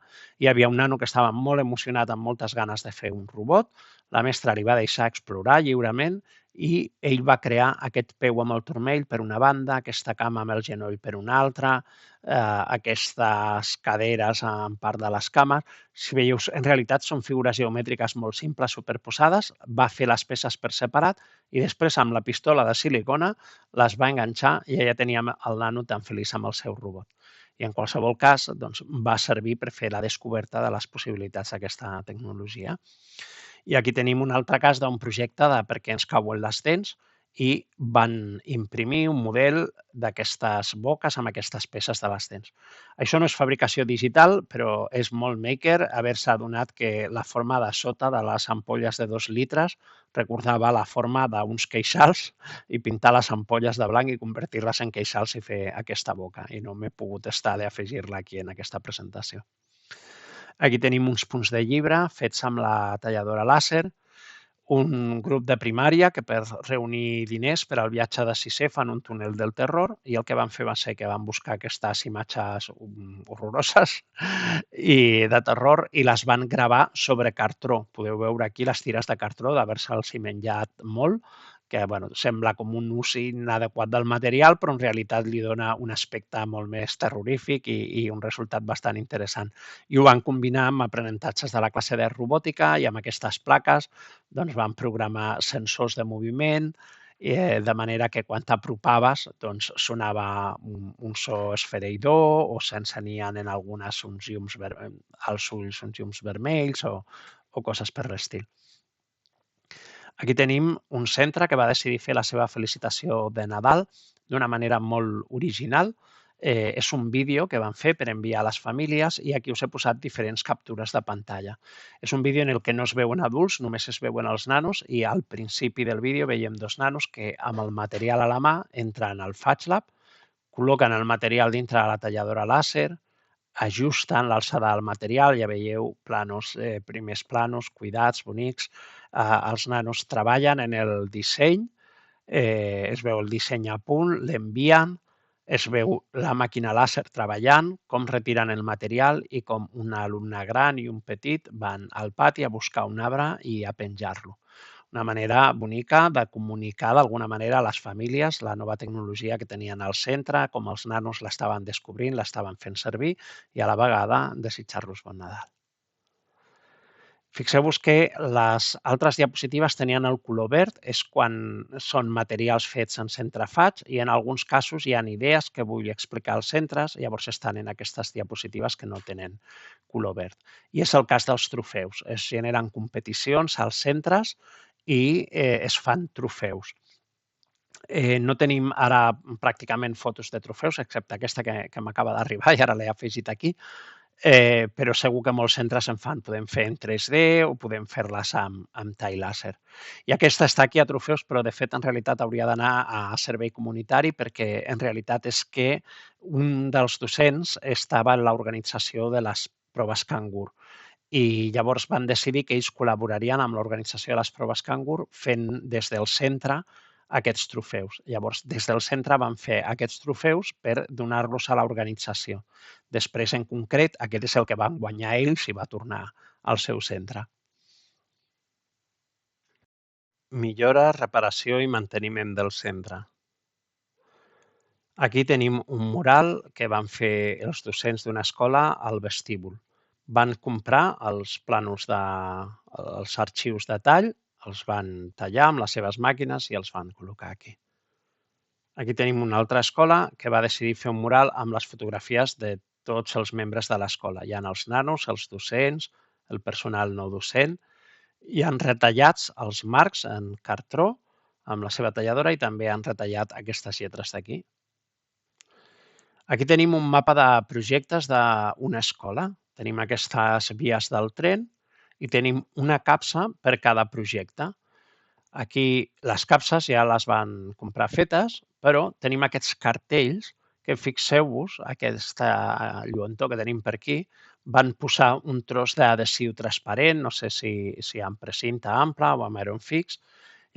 Hi havia un nano que estava molt emocionat amb moltes ganes de fer un robot. La mestra li va deixar explorar lliurement i ell va crear aquest peu amb el turmell per una banda, aquesta cama amb el genoll per una altra, aquestes caderes en part de les cames. Si veieu, en realitat són figures geomètriques molt simples superposades, va fer les peces per separat i després amb la pistola de silicona les va enganxar i ja teníem el nano tan feliç amb el seu robot. I en qualsevol cas va servir per fer la descoberta de les possibilitats d'aquesta tecnologia. I aquí tenim un altre cas d'un projecte de per què ens cauen les dents i van imprimir un model d'aquestes boques amb aquestes peces de les dents. Això no és fabricació digital, però és molt maker haver-se adonat que la forma de sota de les ampolles de 2 litres recordava la forma d'uns queixals i pintar les ampolles de blanc i convertir-les en queixals i fer aquesta boca. I no m'he pogut estar d'afegir-la aquí en aquesta presentació. Aquí tenim uns punts de llibre fets amb la talladora làser, un grup de primària que per reunir diners per al viatge de sisè fan un túnel del terror i el que van fer va ser que van buscar aquestes imatges horroroses i de terror i les van gravar sobre cartró. Podeu veure aquí les tires de cartró d'haver-se'ls menjat molt, que sembla com un ús inadequat del material, però en realitat li dona un aspecte molt més terrorífic i un resultat bastant interessant. I ho van combinar amb aprenentatges de la classe de robòtica i amb aquestes plaques van programar sensors de moviment, de manera que quan t'apropaves sonava un so esfereïdor o s'encenien en algunes uns llums als ulls, uns llums vermells o coses per l'estil. Aquí tenim un centre que va decidir fer la seva felicitació de Nadal d'una manera molt original. És un vídeo que van fer per enviar a les famílies i aquí us he posat diferents captures de pantalla. És un vídeo en el que no es veuen adults, només es veuen els nanos i al principi del vídeo veiem 2 nanos que amb el material a la mà entren al FatLab, col·loquen el material dintre de la talladora làser, ajusten l'alçada del material, ja veieu primers planos cuidats, bonics. Els nanos treballen en el disseny, es veu el disseny a punt, l'envien, es veu la màquina làser treballant, com retiren el material i com un alumne gran i un petit van al pati a buscar un arbre i a penjar-lo. Una manera bonica de comunicar d'alguna manera a les famílies la nova tecnologia que tenien al centre, com els nanos l'estaven descobrint, l'estaven fent servir i a la vegada desitjar-los bon Nadal. Fixeu-vos que les altres diapositives tenien el color verd, és quan són materials fets en centrafats i en alguns casos hi ha idees que vull explicar als centres, llavors estan en aquestes diapositives que no tenen color verd. I és el cas dels trofeus. Es generen competicions als centres i es fan trofeus. No tenim ara pràcticament fotos de trofeus, excepte aquesta que m'acaba d'arribar i ara l'he afegit aquí, però segur que molts centres en fan. Podem fer en 3D o podem fer-les amb tall làser. I aquesta està aquí a trofeus, però de fet en realitat hauria d'anar a servei comunitari perquè en realitat és que un dels docents estava en l'organització de les proves Cangur i llavors van decidir que ells col·laborarien amb l'organització de les proves Cangur fent des del centre aquests trofeus. Llavors, des del centre van fer aquests trofeus per donar-los a l'organització. Després, en concret, aquest és el que van guanyar ells i va tornar al seu centre. Millora, reparació i manteniment del centre. Aquí tenim un mural que van fer els docents d'una escola al vestíbul. Van comprar els plànols els arxius de tall, els van tallar amb les seves màquines i els van col·locar aquí. Aquí tenim una altra escola que va decidir fer un mural amb les fotografies de tots els membres de l'escola. Hi ha els nanos, els docents, el personal no docent, i han retallat els marcs en cartró amb la seva talladora i també han retallat aquestes lletres d'aquí. Aquí tenim un mapa de projectes d'una escola. Tenim aquestes vies del tren i tenim una capsa per cada projecte. Aquí les capses ja les van comprar fetes, però tenim aquests cartells que, fixeu-vos, aquesta lluentor que tenim per aquí, van posar un tros d'adhesiu transparent, no sé si amb precinta ampla o amb aeron fix.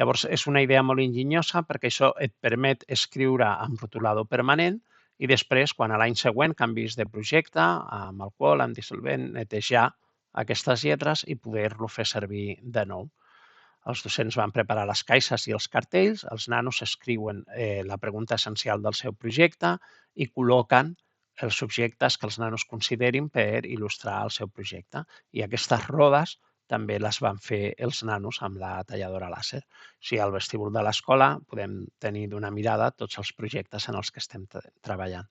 Llavors, és una idea molt enginyosa perquè això et permet escriure amb rotulador permanent i després, quan a l'any següent canvis de projecte, amb alcohol, amb dissolvent, netejar aquestes lletres i poder-lo fer servir de nou. Els docents van preparar les caixes i els cartells, els nanos escriuen la pregunta essencial del seu projecte i col·loquen els subjectes que els nanos considerin per il·lustrar el seu projecte. I aquestes rodes també les van fer els nanos amb la talladora làser. O sigui, al vestíbul de l'escola podem tenir d'una mirada tots els projectes en els que estem treballant.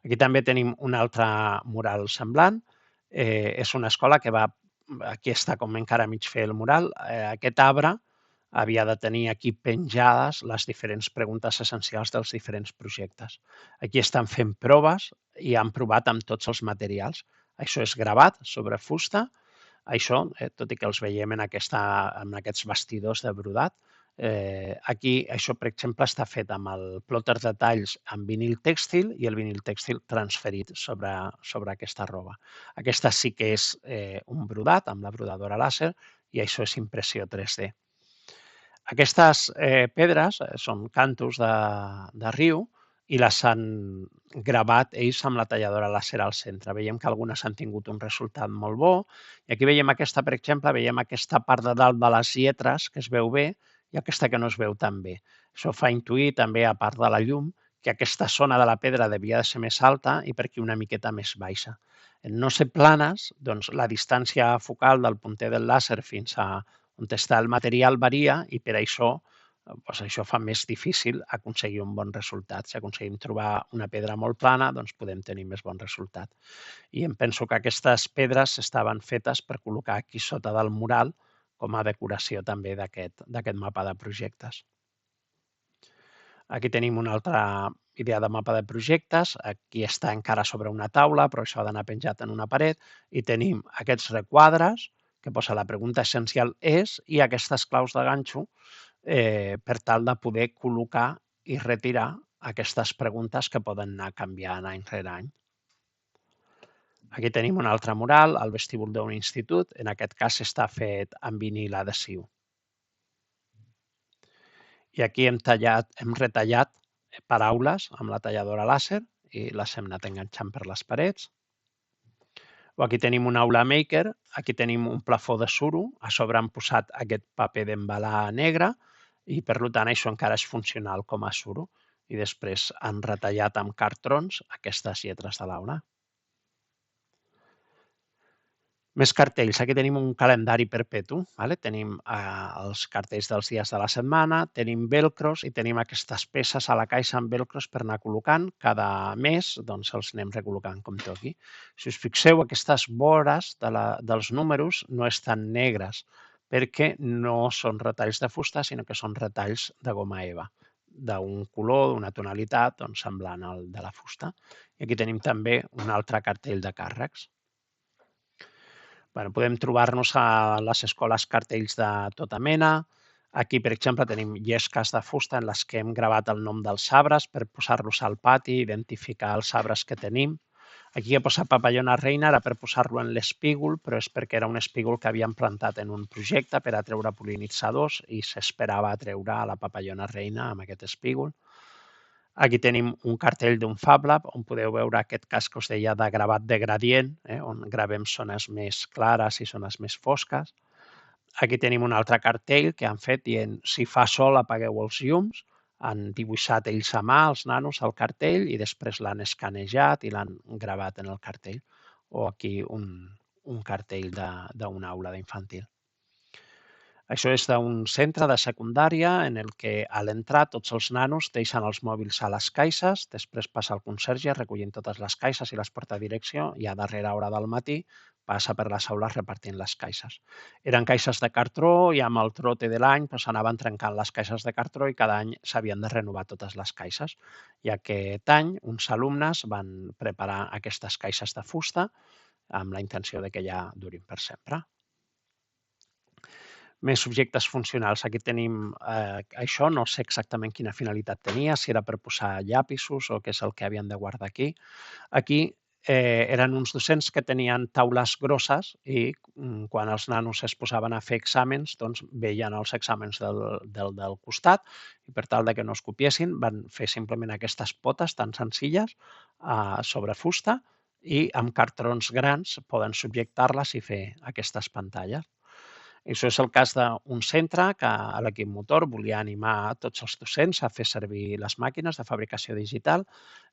Aquí també tenim un altre mural semblant. És una escola que va... Aquí està com encara mig fer el mural. Aquest arbre havia de tenir aquí penjades les diferents preguntes essencials dels diferents projectes. Aquí estan fent proves i han provat amb tots els materials. Això és gravat sobre fusta. Això, tot i que els veiem en aquests vestidors de brodat, aquí això, per exemple, està fet amb el plòter de talls amb vinil tèxtil i el vinil tèxtil transferit sobre aquesta roba. Aquesta sí que és un brodat amb la brodadora làser i això és impressió 3D. Aquestes pedres són cantos de riu i les han gravat ells amb la talladora làser al centre. Veiem que algunes han tingut un resultat molt bo i aquí veiem aquesta, per exemple, veiem aquesta part de dalt de les lletres que es veu bé i aquesta que no es veu tan bé. Això fa intuir també, a part de la llum, que aquesta zona de la pedra devia de ser més alta i per aquí una miqueta més baixa. En no ser planes, doncs la distància focal del punter del làser fins a on està el material varia i per això això fa més difícil aconseguir un bon resultat. Si aconseguim trobar una pedra molt plana, doncs podem tenir més bon resultat. I em penso que aquestes pedres estaven fetes per col·locar aquí sota del mural com a decoració també d'aquest mapa de projectes. Aquí tenim una altra idea de mapa de projectes. Aquí està encara sobre una taula, però això ha d'anar penjat en una paret. I tenim aquests requadres que posa la pregunta essencial és i aquestes claus de ganxo per tal de poder col·locar i retirar aquestes preguntes que poden anar canviant any rere any. Aquí tenim un altre mural, al vestíbul d'un institut. En aquest cas està fet amb vinil adhesiu. I aquí hem retallat paraules amb la talladora làser i les hem anat enganxant per les parets. O aquí tenim un aula maker, aquí tenim un plafó de suro, a sobre han posat aquest paper d'embalar negre i per tant això encara és funcional com a suro. I després han retallat amb cartrons aquestes lletres de l'aula. Més cartells. Aquí tenim un calendari perpetu. Tenim els cartells dels dies de la setmana, tenim velcros i tenim aquestes peces a la caixa amb velcros per anar col·locant. Cada mes doncs, els anem recol·locant com toqui. Si us fixeu, aquestes vores dels números no estan negres perquè no són retalls de fusta, sinó que són retalls de goma eva, d'un color, d'una tonalitat semblant al de la fusta. I aquí tenim també un altre cartell de càrrecs. Podem trobar-nos a les escoles cartells de tota mena. Aquí, per exemple, tenim llesques de fusta en les que hem gravat el nom dels arbres per posar-los al pati, identificar els arbres que tenim. Aquí he posat papallona reina ara per posar-lo en l'espígol, però és perquè era un espígol que havíem plantat en un projecte per atreure pol·linitzadors i s'esperava atreure a la papallona reina amb aquest espígol. Aquí tenim un cartell d'un Fab Lab on podeu veure aquest cas que us deia de gravat de gradient, on gravem zones més clares i zones més fosques. Aquí tenim un altre cartell que han fet dient si fa sol apagueu els llums. han dibuixat ells a mà, els nanos, al cartell i després l'han escanejat i l'han gravat en el cartell. O aquí un cartell d'una aula d'infantil. Això és d'un centre de secundària en el que a l'entrar tots els nanos deixen els mòbils a les caixes, després passa el conserge recollint totes les caixes i les porta a direcció i a darrera hora del matí passa per les aules repartint les caixes. Eren caixes de cartró i amb el trote de l'any s'anaven trencant les caixes de cartró i cada any s'havien de renovar totes les caixes. I aquest any uns alumnes van preparar aquestes caixes de fusta amb la intenció de que ja durin per sempre. Més objectes funcionals. Aquí tenim això, no sé exactament quina finalitat tenia, si era per posar llapisos o què és el que havien de guardar aquí. Aquí eren uns docents que tenien taules grosses i quan els nanos es posaven a fer exàmens, doncs veien els exàmens del costat i per tal de que no es copiessin van fer simplement aquestes potes tan senzilles sobre fusta i amb cartrons grans poden subjectar-les i fer aquestes pantalles. Això és el cas d'un centre que a l'equip motor volia animar a tots els docents a fer servir les màquines de fabricació digital.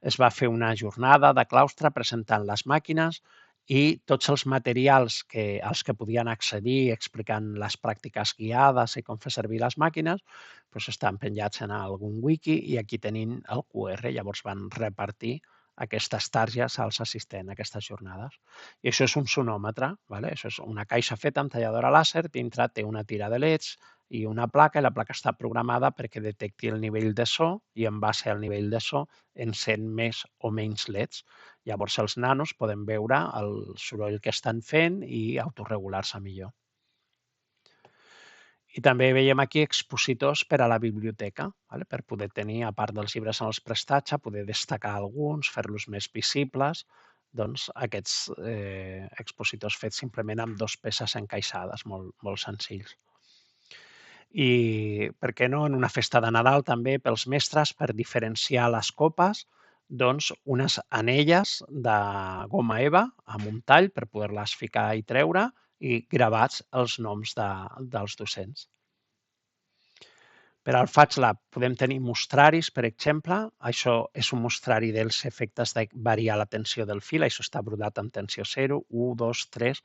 Es va fer una jornada de claustre presentant les màquines i tots els materials als que podien accedir explicant les pràctiques guiades i com fer servir les màquines doncs estan penjats en algun wiki i aquí tenim el QR. Llavors van repartir aquestes targes als assistents a aquestes jornades. I això és un sonòmetre, això és una caixa feta amb talladora làser, dintre té una tira de leds i una placa, i la placa està programada perquè detecti el nivell de so i en base al nivell de so encén més o menys leds. Llavors els nanos poden veure el soroll que estan fent i autoregular-se millor. I també veiem aquí expositors per a la biblioteca, per poder tenir, a part dels llibres en els prestatge, poder destacar alguns, fer-los més visibles, doncs aquests expositors fets simplement amb 2 peces encaixades, molt senzills. I, per què no, en una festa de Nadal també pels mestres, per diferenciar les copes, doncs unes anelles de goma eva amb un tall per poder-les ficar i treure i gravats els noms dels docents. Per al FatchLab podem tenir mostraris, per exemple. Això és un mostrari dels efectes de variar la tensió del fil. Això està brodat amb tensió 0, 1, 2, 3.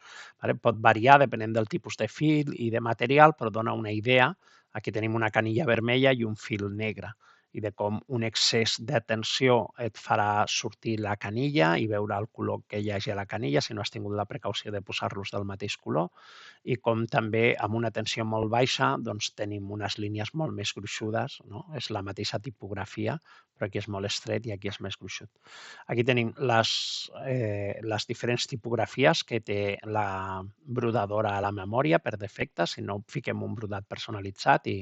Pot variar depenent del tipus de fil i de material, però dona una idea. Aquí tenim una canilla vermella i un fil negre i de com un excés de tensió et farà sortir la canilla i veure el color que hi hagi a la canilla si no has tingut la precaució de posar-los del mateix color i com també amb una tensió molt baixa doncs tenim unes línies molt més gruixudes, no? És la mateixa tipografia, però aquí és molt estret i aquí és més gruixut. Aquí tenim les diferents tipografies que té la brodadora a la memòria per defecte, si no fiquem un brodat personalitzat i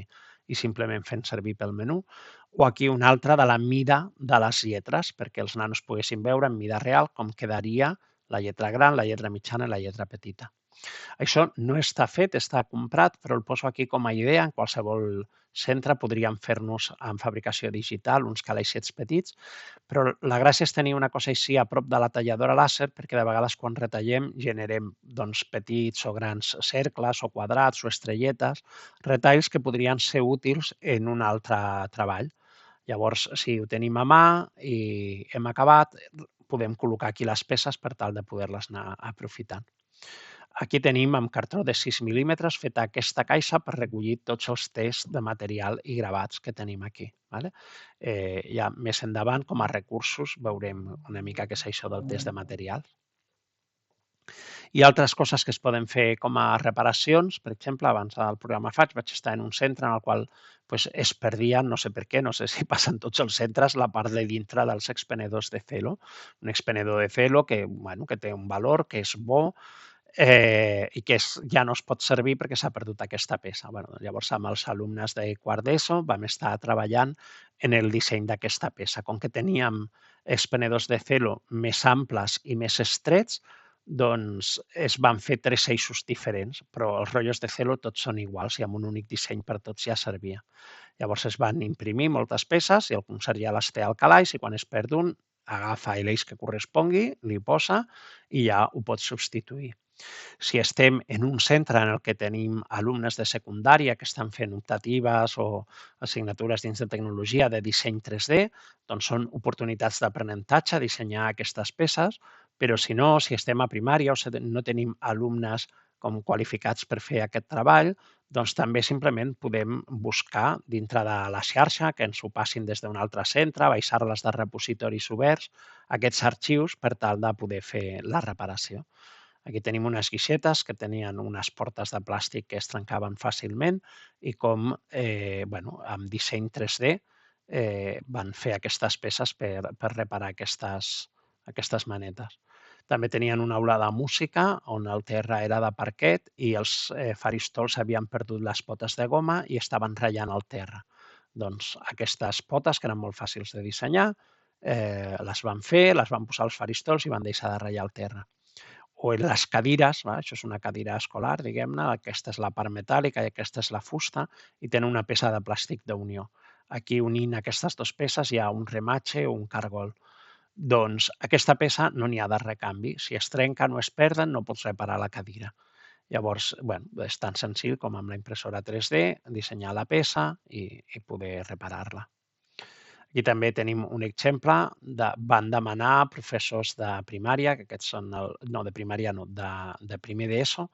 simplement fent servir pel menú, o aquí una altra de la mida de les lletres, perquè els nanos poguessin veure en mida real com quedaria la lletra gran, la lletra mitjana i la lletra petita. Això no està fet, està comprat, però el poso aquí com a idea. En qualsevol centre podríem fer-nos en fabricació digital uns calaixets petits, però la gràcia és tenir una cosa així a prop de la talladora làser perquè de vegades quan retallem generem petits o grans cercles o quadrats o estrelletes, retalls que podrien ser útils en un altre treball. Llavors, si ho tenim a mà i hem acabat, podem col·locar aquí les peces per tal de poder-les anar aprofitant. Aquí tenim amb cartró de 6 mil·límetres feta aquesta caixa per recollir tots els tests de material i gravats que tenim aquí. Ja més endavant, com a recursos, veurem una mica què és això del test de material. I altres coses que es poden fer com a reparacions, per exemple, abans del programa FATS vaig estar en un centre en el qual es perdia, no sé per què, no sé si passen tots els centres, la part de dintre dels expenedors de celo. Un expenedor de celo que té un valor, que és bo, i que ja no es pot servir perquè s'ha perdut aquesta peça. Llavors, amb els alumnes de quart d'ESO vam estar treballant en el disseny d'aquesta peça. Com que teníem expenedors de celo més amples i més estrets, doncs es van fer 3 eixos diferents, però els rotllos de celo tots són iguals i amb un únic disseny per tots ja servia. Llavors es van imprimir moltes peces i el concert ja les té al calaix i quan es perd un, agafa l'eix que correspongui, li posa i ja ho pot substituir. Si estem en un centre en el que tenim alumnes de secundària que estan fent optatives o assignatures dins de tecnologia de disseny 3D, doncs són oportunitats d'aprenentatge, dissenyar aquestes peces, però si no, si estem a primària o no tenim alumnes com qualificats per fer aquest treball, doncs també simplement podem buscar dintre de la xarxa que ens ho passin des d'un altre centre, baixar-les de repositoris oberts, aquests arxius per tal de poder fer la reparació. Aquí tenim unes guixetes que tenien unes portes de plàstic que es trencaven fàcilment i com amb disseny 3D van fer aquestes peces per reparar aquestes manetes. També tenien una aula de música on el terra era de parquet i els faristols havien perdut les potes de goma i estaven ratllant el terra. Doncs aquestes potes, que eren molt fàcils de dissenyar, les van fer, les van posar als faristols i van deixar de ratllar el terra. O en les cadires, això és una cadira escolar, diguem-ne, aquesta és la part metàl·lica i aquesta és la fusta, i tenen una peça de plàstic d'unió. Aquí, unint aquestes dues peces, hi ha un rematge o un cargol. Doncs aquesta peça no n'hi ha de recanvi. Si es trenquen o es perden, no pots reparar la cadira. Llavors, és tan senzill com amb la impressora 3D, dissenyar la peça i poder reparar-la. Aquí també tenim un exemple van demanar professors de primària, que aquests són de primària no, de primer d'ESO,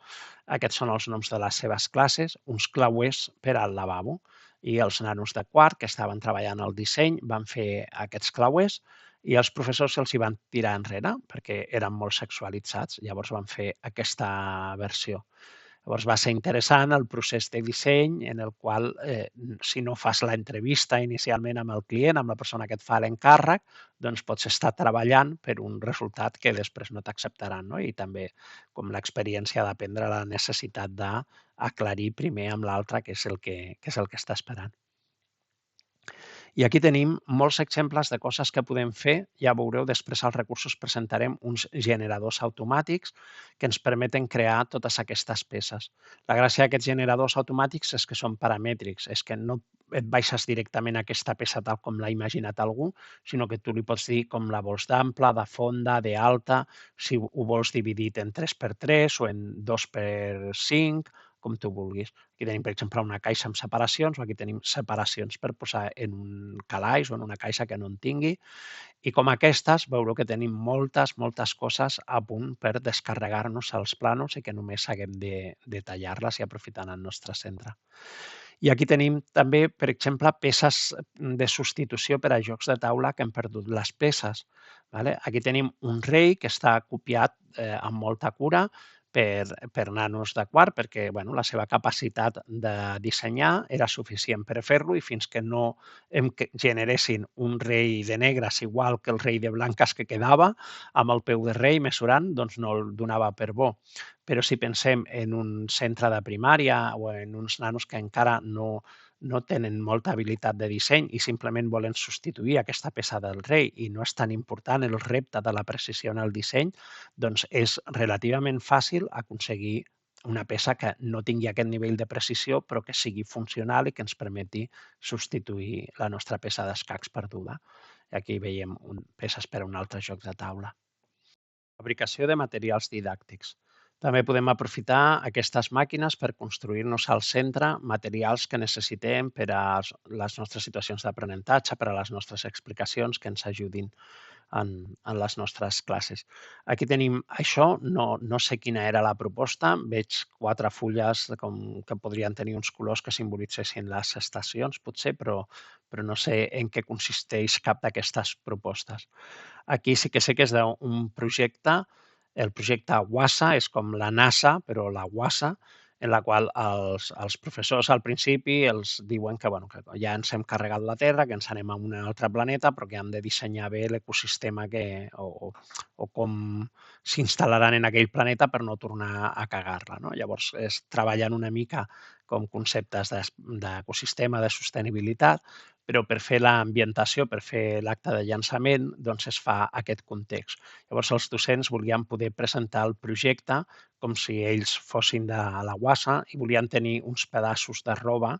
aquests són els noms de les seves classes, uns clauers per al lavabo. I els nanos de quart, que estaven treballant el disseny, van fer aquests clauers i els professors se'ls hi van tirar enrere perquè eren molt sexualitzats. Llavors van fer aquesta versió. Llavors va ser interessant el procés de disseny en el qual, si no fas l'entrevista inicialment amb el client, amb la persona que et fa l'encàrrec, doncs pots estar treballant per un resultat que després no t'acceptaran. No? I també com l'experiència d'aprendre la necessitat d'aclarir primer amb l'altre què és el que està esperant. I aquí tenim molts exemples de coses que podem fer. Ja veureu, després als recursos presentarem uns generadors automàtics que ens permeten crear totes aquestes peces. La gràcia d'aquests generadors automàtics és que són paramètrics, és que no et baixes directament aquesta peça tal com l'ha imaginat algú, sinó que tu li pots dir com la vols d'ampla, de fonda, d'alta, si ho vols dividit en 3x3 o en 2x5, com tu vulguis. Aquí tenim, per exemple, una caixa amb separacions, o aquí tenim separacions per posar en un calaix o en una caixa que no en tingui. I com aquestes, veureu que tenim moltes coses a punt per descarregar-nos els plànols i que només haguem de tallar-les i aprofitar en el nostre centre. I aquí tenim també, per exemple, peces de substitució per a jocs de taula que hem perdut les peces. Aquí tenim un rei que està copiat amb molta cura per nanos de quart, perquè la seva capacitat de dissenyar era suficient per fer-lo i fins que no em generessin un rei de negres igual que el rei de blanques que quedava, amb el peu de rei mesurant, doncs no el donava per bo. Però si pensem en un centre de primària o en uns nanos que encara no tenen molta habilitat de disseny i simplement volen substituir aquesta peça del rei i no és tan important el repte de la precisió en el disseny, doncs és relativament fàcil aconseguir una peça que no tingui aquest nivell de precisió però que sigui funcional i que ens permeti substituir la nostra peça d'escacs perduda. I aquí veiem peces per a un altre joc de taula. Fabricació de materials didàctics. També podem aprofitar aquestes màquines per construir-nos al centre materials que necessitem per a les nostres situacions d'aprenentatge, per a les nostres explicacions que ens ajudin en les nostres classes. Aquí tenim això, no sé quina era la proposta, veig 4 fulles que podrien tenir uns colors que simbolitzessin les estacions, potser, però no sé en què consisteix cap d'aquestes propostes. Aquí sí que sé que és un projecte, el projecte WASA, és com la NASA, però la WASA, en la qual els professors al principi els diuen que ja ens hem carregat la Terra, que ens anem a un altre planeta, però que hem de dissenyar bé l'ecosistema o com s'instal·laran en aquell planeta per no tornar a cagar-la. No? Llavors, treballen una mica com conceptes d'ecosistema, de sostenibilitat, però per fer l'ambientació, per fer l'acte de llançament, doncs es fa aquest context. Llavors, els docents volien poder presentar el projecte com si ells fossin de la UASA i volien tenir uns pedaços de roba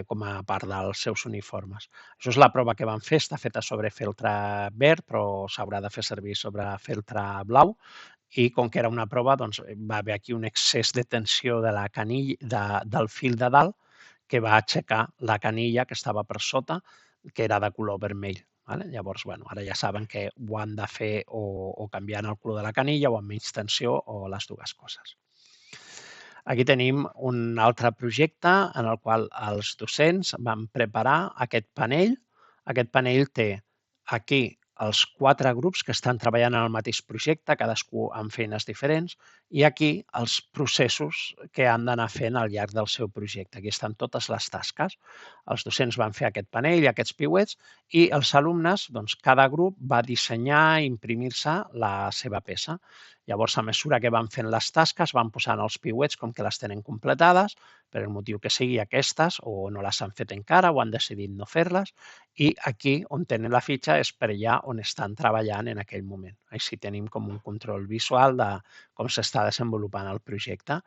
com a part dels seus uniformes. Això és la prova que van fer, està feta sobre feltre verd, però s'haurà de fer servir sobre feltre blau, i com que era una prova doncs, va haver aquí un excés de tensió de la canilla, del fil de dalt que va aixecar la canilla que estava per sota, que era de color vermell. Llavors, ara ja saben que ho han de fer o canviant el color de la canilla o amb menys tensió o les dues coses. Aquí tenim un altre projecte en el qual els docents van preparar aquest panell. Aquest panell té aquí els 4 grups que estan treballant en el mateix projecte, cadascú amb feines diferents, i aquí els processos que han d'anar fent al llarg del seu projecte. Aquí estan totes les tasques. Els docents van fer aquest panell, aquests piuets, i els alumnes, doncs, cada grup va dissenyar i imprimir-se la seva peça. Llavors, a mesura que van fent les tasques, van posant els piuets com que les tenen completades, per el motiu que sigui aquestes, o no les han fet encara o han decidit no fer-les, i aquí on tenen la fitxa és per allà on estan treballant en aquell moment. Així tenim com un control visual de com s'està desenvolupant el projecte.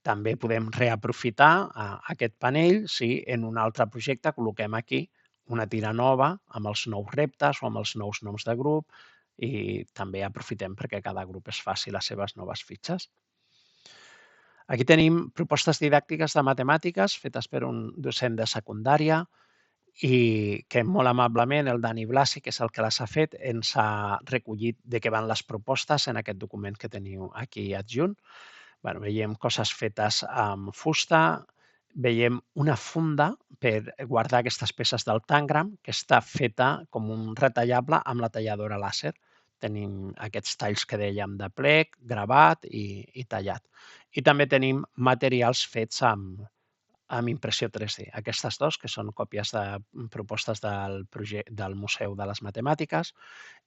També podem reaprofitar aquest panell si en un altre projecte col·loquem aquí una tira nova amb els nous reptes o amb els nous noms de grup i també aprofitem perquè cada grup es faci les seves noves fitxes. Aquí tenim propostes didàctiques de matemàtiques fetes per un docent de secundària i que molt amablement el Dani Blasi, que és el que les ha fet, ens ha recollit de què van les propostes en aquest document que teniu aquí adjunt. Veiem coses fetes amb fusta, veiem una funda per guardar aquestes peces del Tangram que està feta com un retallable amb la talladora làser. Tenim aquests talls que dèiem de plec, gravat i tallat. I també tenim materials fets amb impressió 3D. Aquestes dos, que són còpies de propostes del Museu de les Matemàtiques,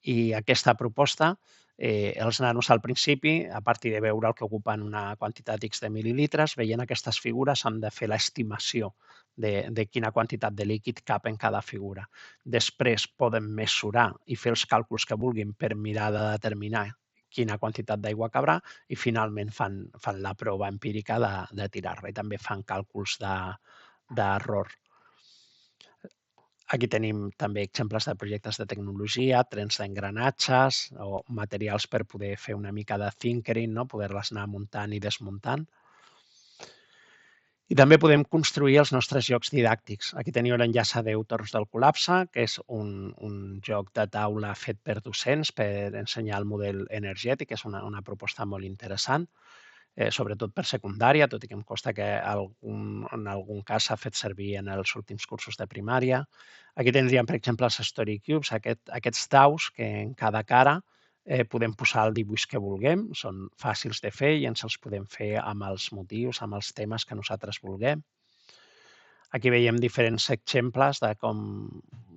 i aquesta proposta, els nanos al principi, a partir de veure el que ocupen una quantitat X de mil·lilitres, veient aquestes figures han de fer l'estimació de quina quantitat de líquid cap en cada figura. Després poden mesurar i fer els càlculs que vulguin per mirar de determinar quina quantitat d'aigua cabrà i finalment fan la prova empírica de tirar-la i també fan càlculs d'error. Aquí tenim també exemples de projectes de tecnologia, trens d'engranatges o materials per poder fer una mica de thinkering, poder-les anar muntant i desmuntant. I també podem construir els nostres jocs didàctics. Aquí teniu l'enllaç a 10 torns del col·lapse, que és un joc de taula fet per docents per ensenyar el model energètic, és una proposta molt interessant, sobretot per secundària, tot i que em consta que en algun cas s'ha fet servir en els últims cursos de primària. Aquí tindríem, per exemple, els Story Cubes, aquests daus que en cada cara podem posar el dibuix que vulguem, són fàcils de fer i ens els podem fer amb els motius, amb els temes que nosaltres vulguem. Aquí veiem diferents exemples de com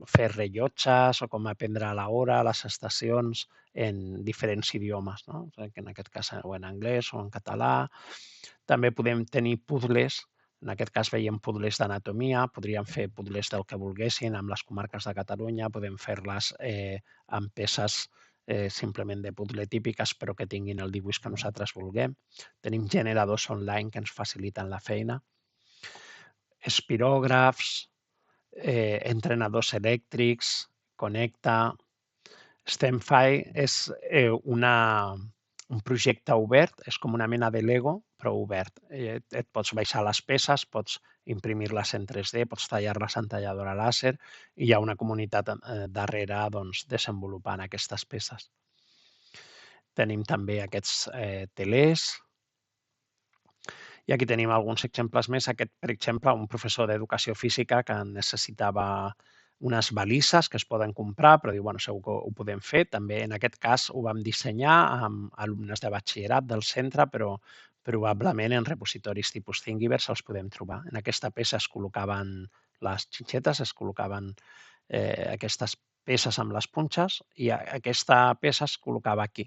fer rellotges o com aprendre l'hora, les estacions en diferents idiomes, en aquest cas o en anglès o en català. També podem tenir puzzles, en aquest cas veiem puzzles d'anatomia, podríem fer puzzles del que volguessin amb les comarques de Catalunya, podem fer-les amb peces simplement de puzzle típiques però que tinguin el dibuix que nosaltres vulguem. Tenim generadors online que ens faciliten la feina. Espirògrafs, entrenadors elèctrics, Connecta. STEMFI és un projecte obert, és com una mena de Lego, però obert. Et pots baixar les peces, pots imprimir-les en 3D, pots tallar-les en talladora làser i hi ha una comunitat darrere desenvolupant aquestes peces. Tenim també aquests telers. I aquí tenim alguns exemples més. Aquest, per exemple, un professor d'educació física que necessitava unes balises que es poden comprar, però diu, segur que ho podem fer. També en aquest cas ho vam dissenyar amb alumnes de batxillerat del centre, però probablement en repositoris tipus Thingiverse els podem trobar. En aquesta peça es col·locaven les xinxetes, es col·locaven aquestes peces amb les punxes i aquesta peça es col·locava aquí.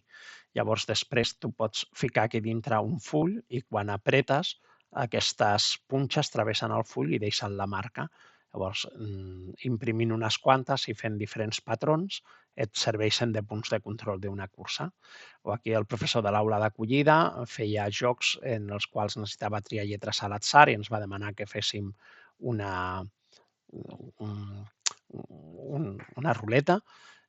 Llavors, després tu pots ficar aquí dintre un full i quan apretes, aquestes punxes travessen el full i deixen la marca. Llavors, imprimint unes quantes i fent diferents patrons, et serveixen de punts de control d'una cursa. O aquí el professor de l'aula d'acollida feia jocs en els quals necessitava triar lletres a l'atzar i ens va demanar que féssim una ruleta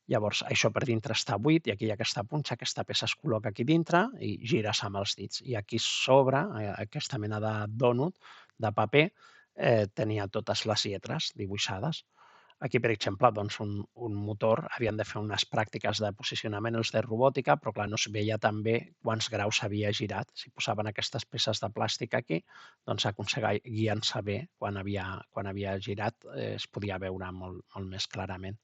Llavors, això per dintre està buit i aquí hi ha aquesta punxa, aquesta peça es col·loca aquí dintre i gires amb els dits. I aquí sobre, aquesta mena de dònut de paper, tenia totes les lletres dibuixades. Aquí, per exemple, doncs un motor, havien de fer unes pràctiques de posicionament els de robòtica, però clar, no es veia tan bé quants graus s'havia girat. Si posaven aquestes peces de plàstic aquí, doncs aconseguien saber quan havia girat, es podia veure molt més clarament.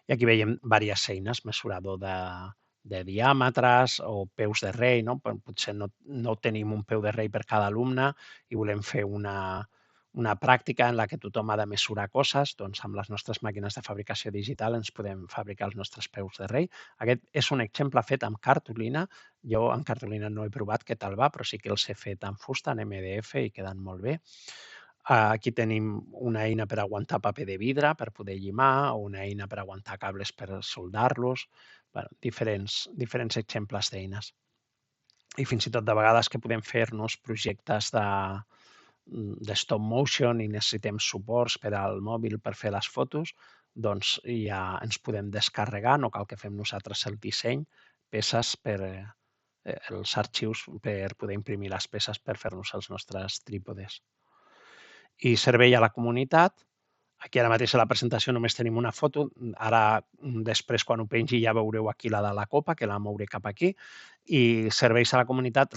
I aquí veiem diverses eines, mesurador de diàmetres o peus de rei, no? Potser no tenim un peu de rei per cada alumne i volem fer una pràctica en la que tothom ha de mesurar coses, doncs amb les nostres màquines de fabricació digital ens podem fabricar els nostres peus de rei. Aquest és un exemple fet amb cartolina. Jo amb cartolina no he provat què tal va, però sí que els he fet amb fusta, en MDF, i queden molt bé. Aquí tenim una eina per aguantar paper de vidre, per poder llimar, o una eina per aguantar cables per soldar-los, diferents exemples d'eines. I fins i tot de vegades que podem fer-nos projectes de stop motion i necessitem suports per al mòbil per fer les fotos, doncs ja ens podem descarregar, no cal que fem nosaltres el disseny, peces els arxius per poder imprimir les peces per fer-nos els nostres trípodes. I servei a la comunitat. Aquí ara mateix a la presentació només tenim una foto. Ara, després, quan ho pengi, ja veureu aquí la de la copa, que la mouré cap aquí. I serveis a la comunitat,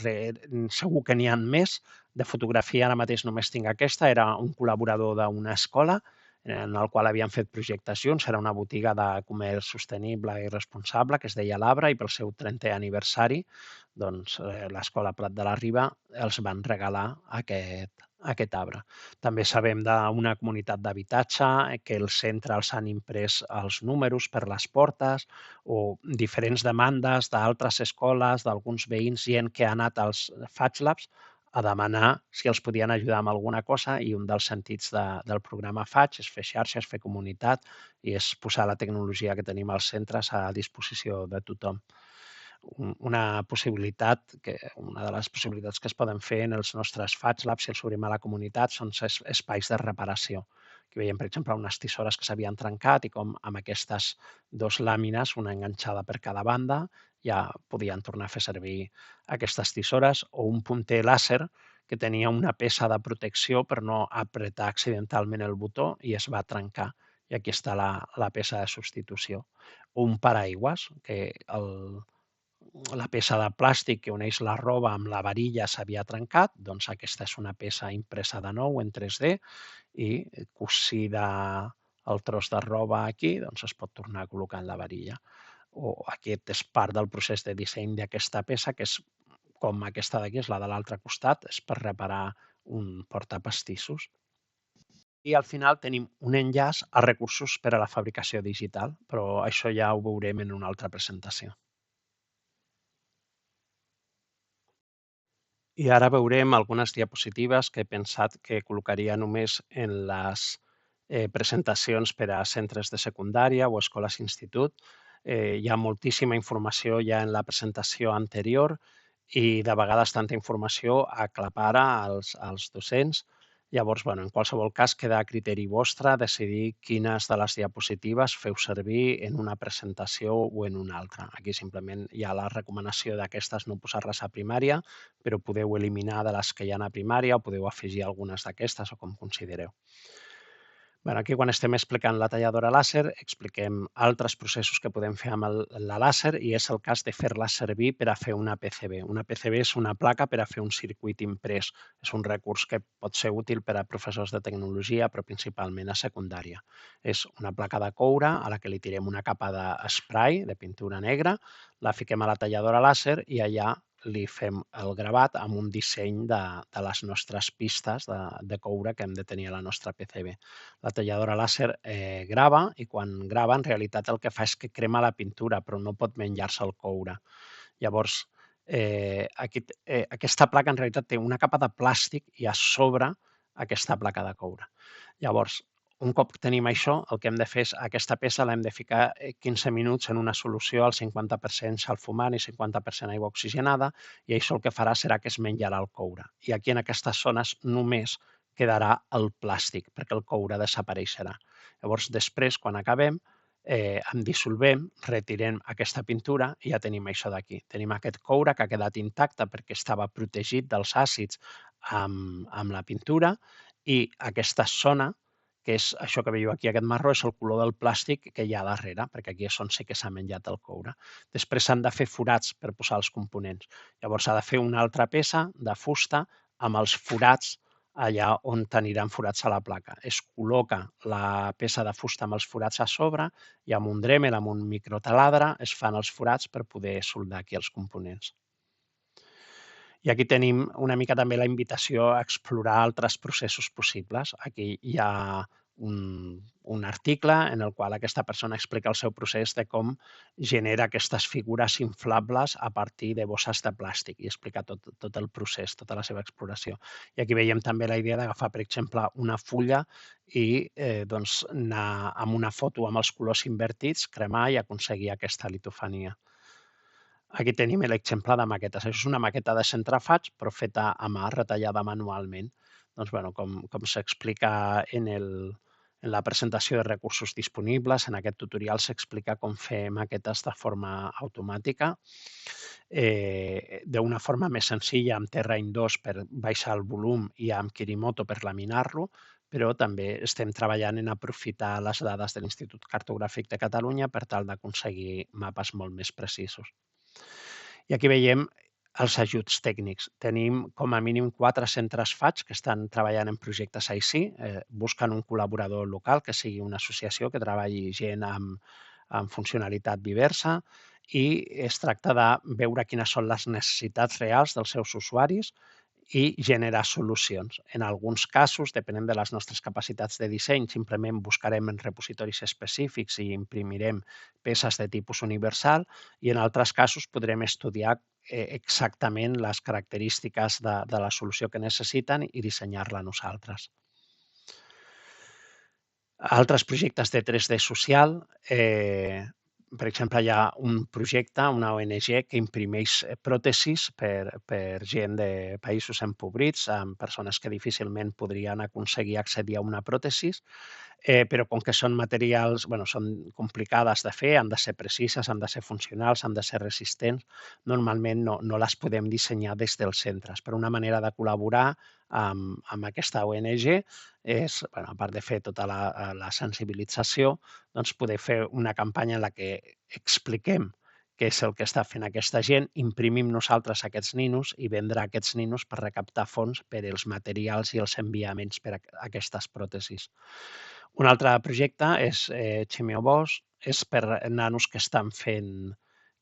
segur que n'hi ha més. De fotografia ara mateix només tinc aquesta. Era un col·laborador d'una escola en el qual havien fet projectes junts. Era una botiga de comerç sostenible i responsable que es deia l'Abra, i pel seu 30è aniversari doncs, l'Escola Prat de la Riba els van regalar aquest arbre. També sabem d'una comunitat d'habitatge que el centre els han imprès els números per les portes, o diferents demandes d'altres escoles, d'alguns veïns, gent que ha anat als Faig Labs a demanar si els podien ajudar amb alguna cosa, i un dels sentits del programa Faig és fer xarxes, fer comunitat, i és posar la tecnologia que tenim als centres a disposició de tothom. Una de les possibilitats que es poden fer en els nostres Faig Labs, si els obrim a la comunitat, són espais de reparació. Aquí veiem, per exemple, unes tisores que s'havien trencat i com amb aquestes dues làmines, una enganxada per cada banda, ja podien tornar a fer servir aquestes tisores, o un punter làser que tenia una peça de protecció per no apretar accidentalment el botó i es va trencar. I aquí està la peça de substitució. O un paraigües, que la peça de plàstic que uneix la roba amb la varilla s'havia trencat, doncs aquesta és una peça impresa de nou en 3D i cosida el tros de roba aquí, doncs es pot tornar a col·locar en la varilla. O aquest és part del procés de disseny d'aquesta peça, que és com aquesta d'aquí, és la de l'altre costat, és per reparar un portapastissos. I al final tenim un enllaç a recursos per a la fabricació digital, però això ja ho veurem en una altra presentació. I ara veurem algunes diapositives que he pensat que col·locaria només en les presentacions per a centres de secundària o escoles-institut. Hi ha moltíssima informació ja en la presentació anterior i de vegades tanta informació aclapara als docents. Llavors, en qualsevol cas, queda a criteri vostre decidir quines de les diapositives feu servir en una presentació o en una altra. Aquí simplement hi ha la recomanació d'aquestes no posar-les a primària, però podeu eliminar de les que hi ha a primària o podeu afegir algunes d'aquestes o com considereu. Aquí, quan estem explicant la talladora làser, expliquem altres processos que podem fer amb la làser, i és el cas de fer-la servir per a fer una PCB. Una PCB és una placa per a fer un circuit imprès. És un recurs que pot ser útil per a professors de tecnologia, però principalment a secundària. És una placa de coure a la que li tirem una capa d'esprai, de pintura negra, la fiquem a la talladora làser i allà li fem el gravat amb un disseny de les nostres pistes de coure que hem de tenir a la nostra PCB. La talladora làser grava, i quan grava en realitat el que fa és que crema la pintura, però no pot menjar-se el coure. Llavors, aquesta placa en realitat té una capa de plàstic i a sobre aquesta placa de coure. Llavors, un cop tenim això, el que hem de fer és aquesta peça l'hem de ficar 15 minuts en una solució al 50% salfumant i 50% aigua oxigenada, i això el que farà serà que es menjarà el coure. I aquí en aquestes zones només quedarà el plàstic, perquè el coure desapareixerà. Llavors, després, quan acabem, en dissolvem, retirem aquesta pintura i ja tenim això d'aquí. Tenim aquest coure que ha quedat intacte perquè estava protegit dels àcids amb la pintura i aquesta zona, que és això que veieu aquí, aquest marró, és el color del plàstic que hi ha darrere, perquè aquí és on sí que s'ha menjat el coure. Després s'han de fer forats per posar els components. Llavors s'ha de fer una altra peça de fusta amb els forats allà on t'aniran forats a la placa. Es col·loca la peça de fusta amb els forats a sobre i amb un dremel, amb un microtaladre, es fan els forats per poder soldar aquí els components. I aquí tenim una mica també la invitació a explorar altres processos possibles. Aquí hi ha un article en el qual aquesta persona explica el seu procés de com genera aquestes figures inflables a partir de bosses de plàstic i explica tot el procés, tota la seva exploració. I aquí veiem també la idea d'agafar, per exemple, una fulla i doncs anar amb una foto amb els colors invertits, cremar i aconseguir aquesta litofania. Aquí tenim l'exemple de maquetes. Això és una maqueta de centrafats, però feta a mà, retallada manualment. Doncs, bueno, com s'explica en la presentació de recursos disponibles, en aquest tutorial s'explica com fer maquetes de forma automàtica, d'una forma més senzilla amb Terrain 2 per baixar el volum i amb Kirimoto per laminar-lo, però també estem treballant en aprofitar les dades de l'Institut Cartogràfic de Catalunya per tal d'aconseguir mapes molt més precisos. I aquí veiem els ajuts tècnics. Tenim com a mínim 4 centres FATS que estan treballant en projectes així, busquen un col·laborador local que sigui una associació que treballi gent amb funcionalitat diversa i es tracta de veure quines són les necessitats reals dels seus usuaris i generar solucions. En alguns casos, depenent de les nostres capacitats de disseny, simplement buscarem en repositoris específics i imprimirem peces de tipus universal i en altres casos podrem estudiar exactament les característiques de la solució que necessiten i dissenyar-la nosaltres. Altres projectes de 3D social, per exemple, hi ha un projecte, una ONG, que imprimeix pròtesis per gent de països empobrits, amb persones que difícilment podrien aconseguir accedir a una pròtesis, però com que són materials, són complicades de fer, han de ser precises, han de ser funcionals, han de ser resistents, normalment no les podem dissenyar des dels centres. Però una manera de col·laborar amb aquesta ONG és, a part de fer tota la sensibilització, doncs poder fer una campanya en la que expliquem què és el que està fent aquesta gent, imprimim nosaltres aquests ninos i vendre aquests ninos per recaptar fons per als materials i els enviaments per a aquestes pròtesis. Un altre projecte és Chimiobos, és per nanos que estan fent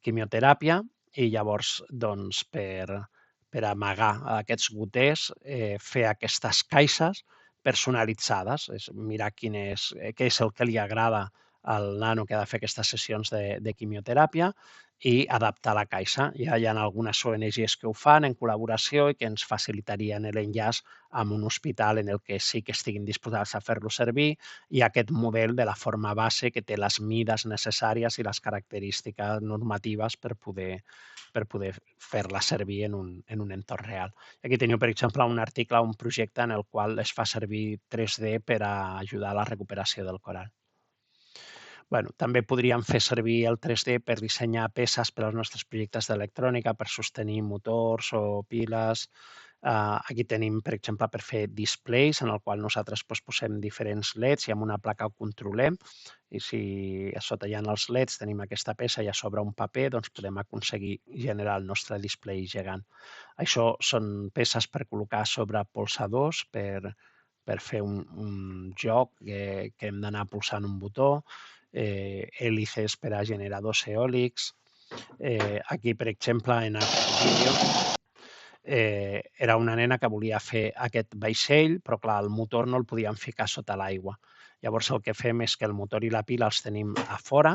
quimioteràpia i llavors doncs, per amagar aquests goters, fer aquestes caixes personalitzades, és mirar què és el que li agrada al nano que ha de fer aquestes sessions de quimioteràpia i adaptar la caixa. Ja hi ha algunes ONGs que ho fan en col·laboració i que ens facilitarien l'enllaç amb un hospital en el que sí que estiguin disposats a fer-lo servir i aquest model de la forma base que té les mides necessàries i les característiques normatives per poder fer-la servir en un entorn real. Aquí teniu, per exemple, un article, un projecte en el qual es fa servir 3D per a ajudar a la recuperació del coral. També podríem fer servir el 3D per dissenyar peces per als nostres projectes d'electrònica, per sostenir motors o piles. Aquí tenim, per exemple, per fer displays, en el qual nosaltres posem diferents LEDs i amb una placa ho controlem. I si a sota hi ha els LEDs, tenim aquesta peça i a sobre un paper, doncs podem aconseguir generar el nostre display gegant. Això són peces per col·locar sobre polsadors, per fer un joc que hem d'anar pulsant un botó, hèlices per a generadors eòlics. Aquí, per exemple, en aquest vídeo, era una nena que volia fer aquest vaixell, però clar, el motor no el podíem ficar sota l'aigua. Llavors el que fem és que el motor i la pila els tenim a fora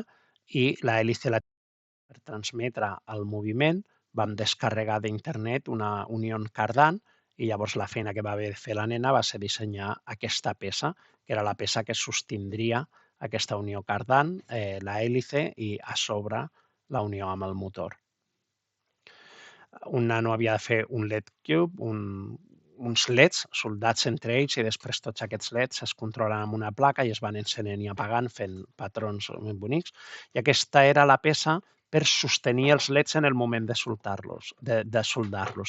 i l'hèlice per transmetre el moviment vam descarregar d'internet una Union Cardant i llavors la feina que va haver de fer la nena va ser dissenyar aquesta peça, que era la peça que sostindria aquesta unió cardant, l'hèlice i a sobre la unió amb el motor. Un nano havia de fer un LED cube, uns LEDs soldats entre ells i després tots aquests LEDs es controlen amb una placa i es van encenent i apagant fent patrons ben bonics. I aquesta era la peça per sostenir els LEDs en el moment de soldar-los.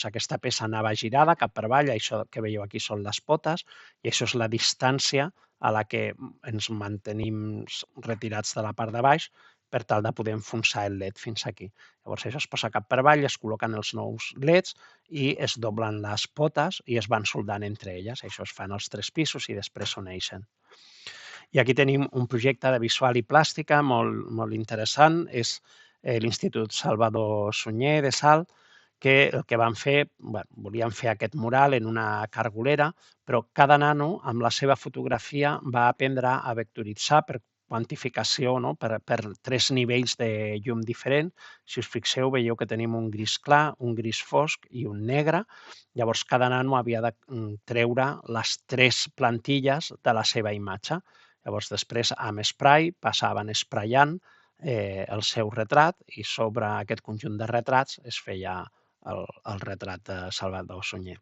Aquesta peça anava girada cap per avall, això que veieu aquí són les potes, i això és la distància a la que ens mantenim retirats de la part de baix per tal de poder enfonsar el LED fins aquí. Llavors això es posa cap per avall, es col·loquen els nous LEDs i es doblen les potes i es van soldant entre elles. Això es fa en els 3 pisos i després s'uneixen. I aquí tenim un projecte de visual i plàstica molt interessant. És l'Institut Salvador Sunyer de Salt, que el que van fer, volien fer aquest mural en una cargolera, però cada nano amb la seva fotografia va aprendre a vectoritzar per quantificació, no? per 3 nivells de llum diferent. Si us fixeu, veieu que tenim un gris clar, un gris fosc i un negre. Llavors, cada nano havia de treure les 3 plantilles de la seva imatge. Llavors, després, amb spray, passaven sprayant el seu retrat i sobre aquest conjunt de retrats es feia el retrat de Salvador Sunyer.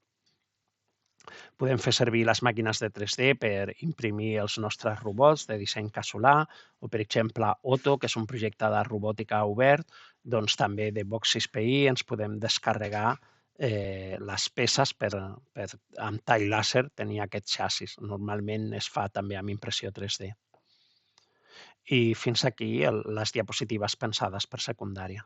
Podem fer servir les màquines de 3D per imprimir els nostres robots de disseny casolà o, per exemple, Otto, que és un projecte de robòtica obert, doncs també de Box6PI ens podem descarregar les peces per amb tall làser tenir aquest xassis. Normalment es fa també amb impressió 3D. I fins aquí les diapositives pensades per secundària.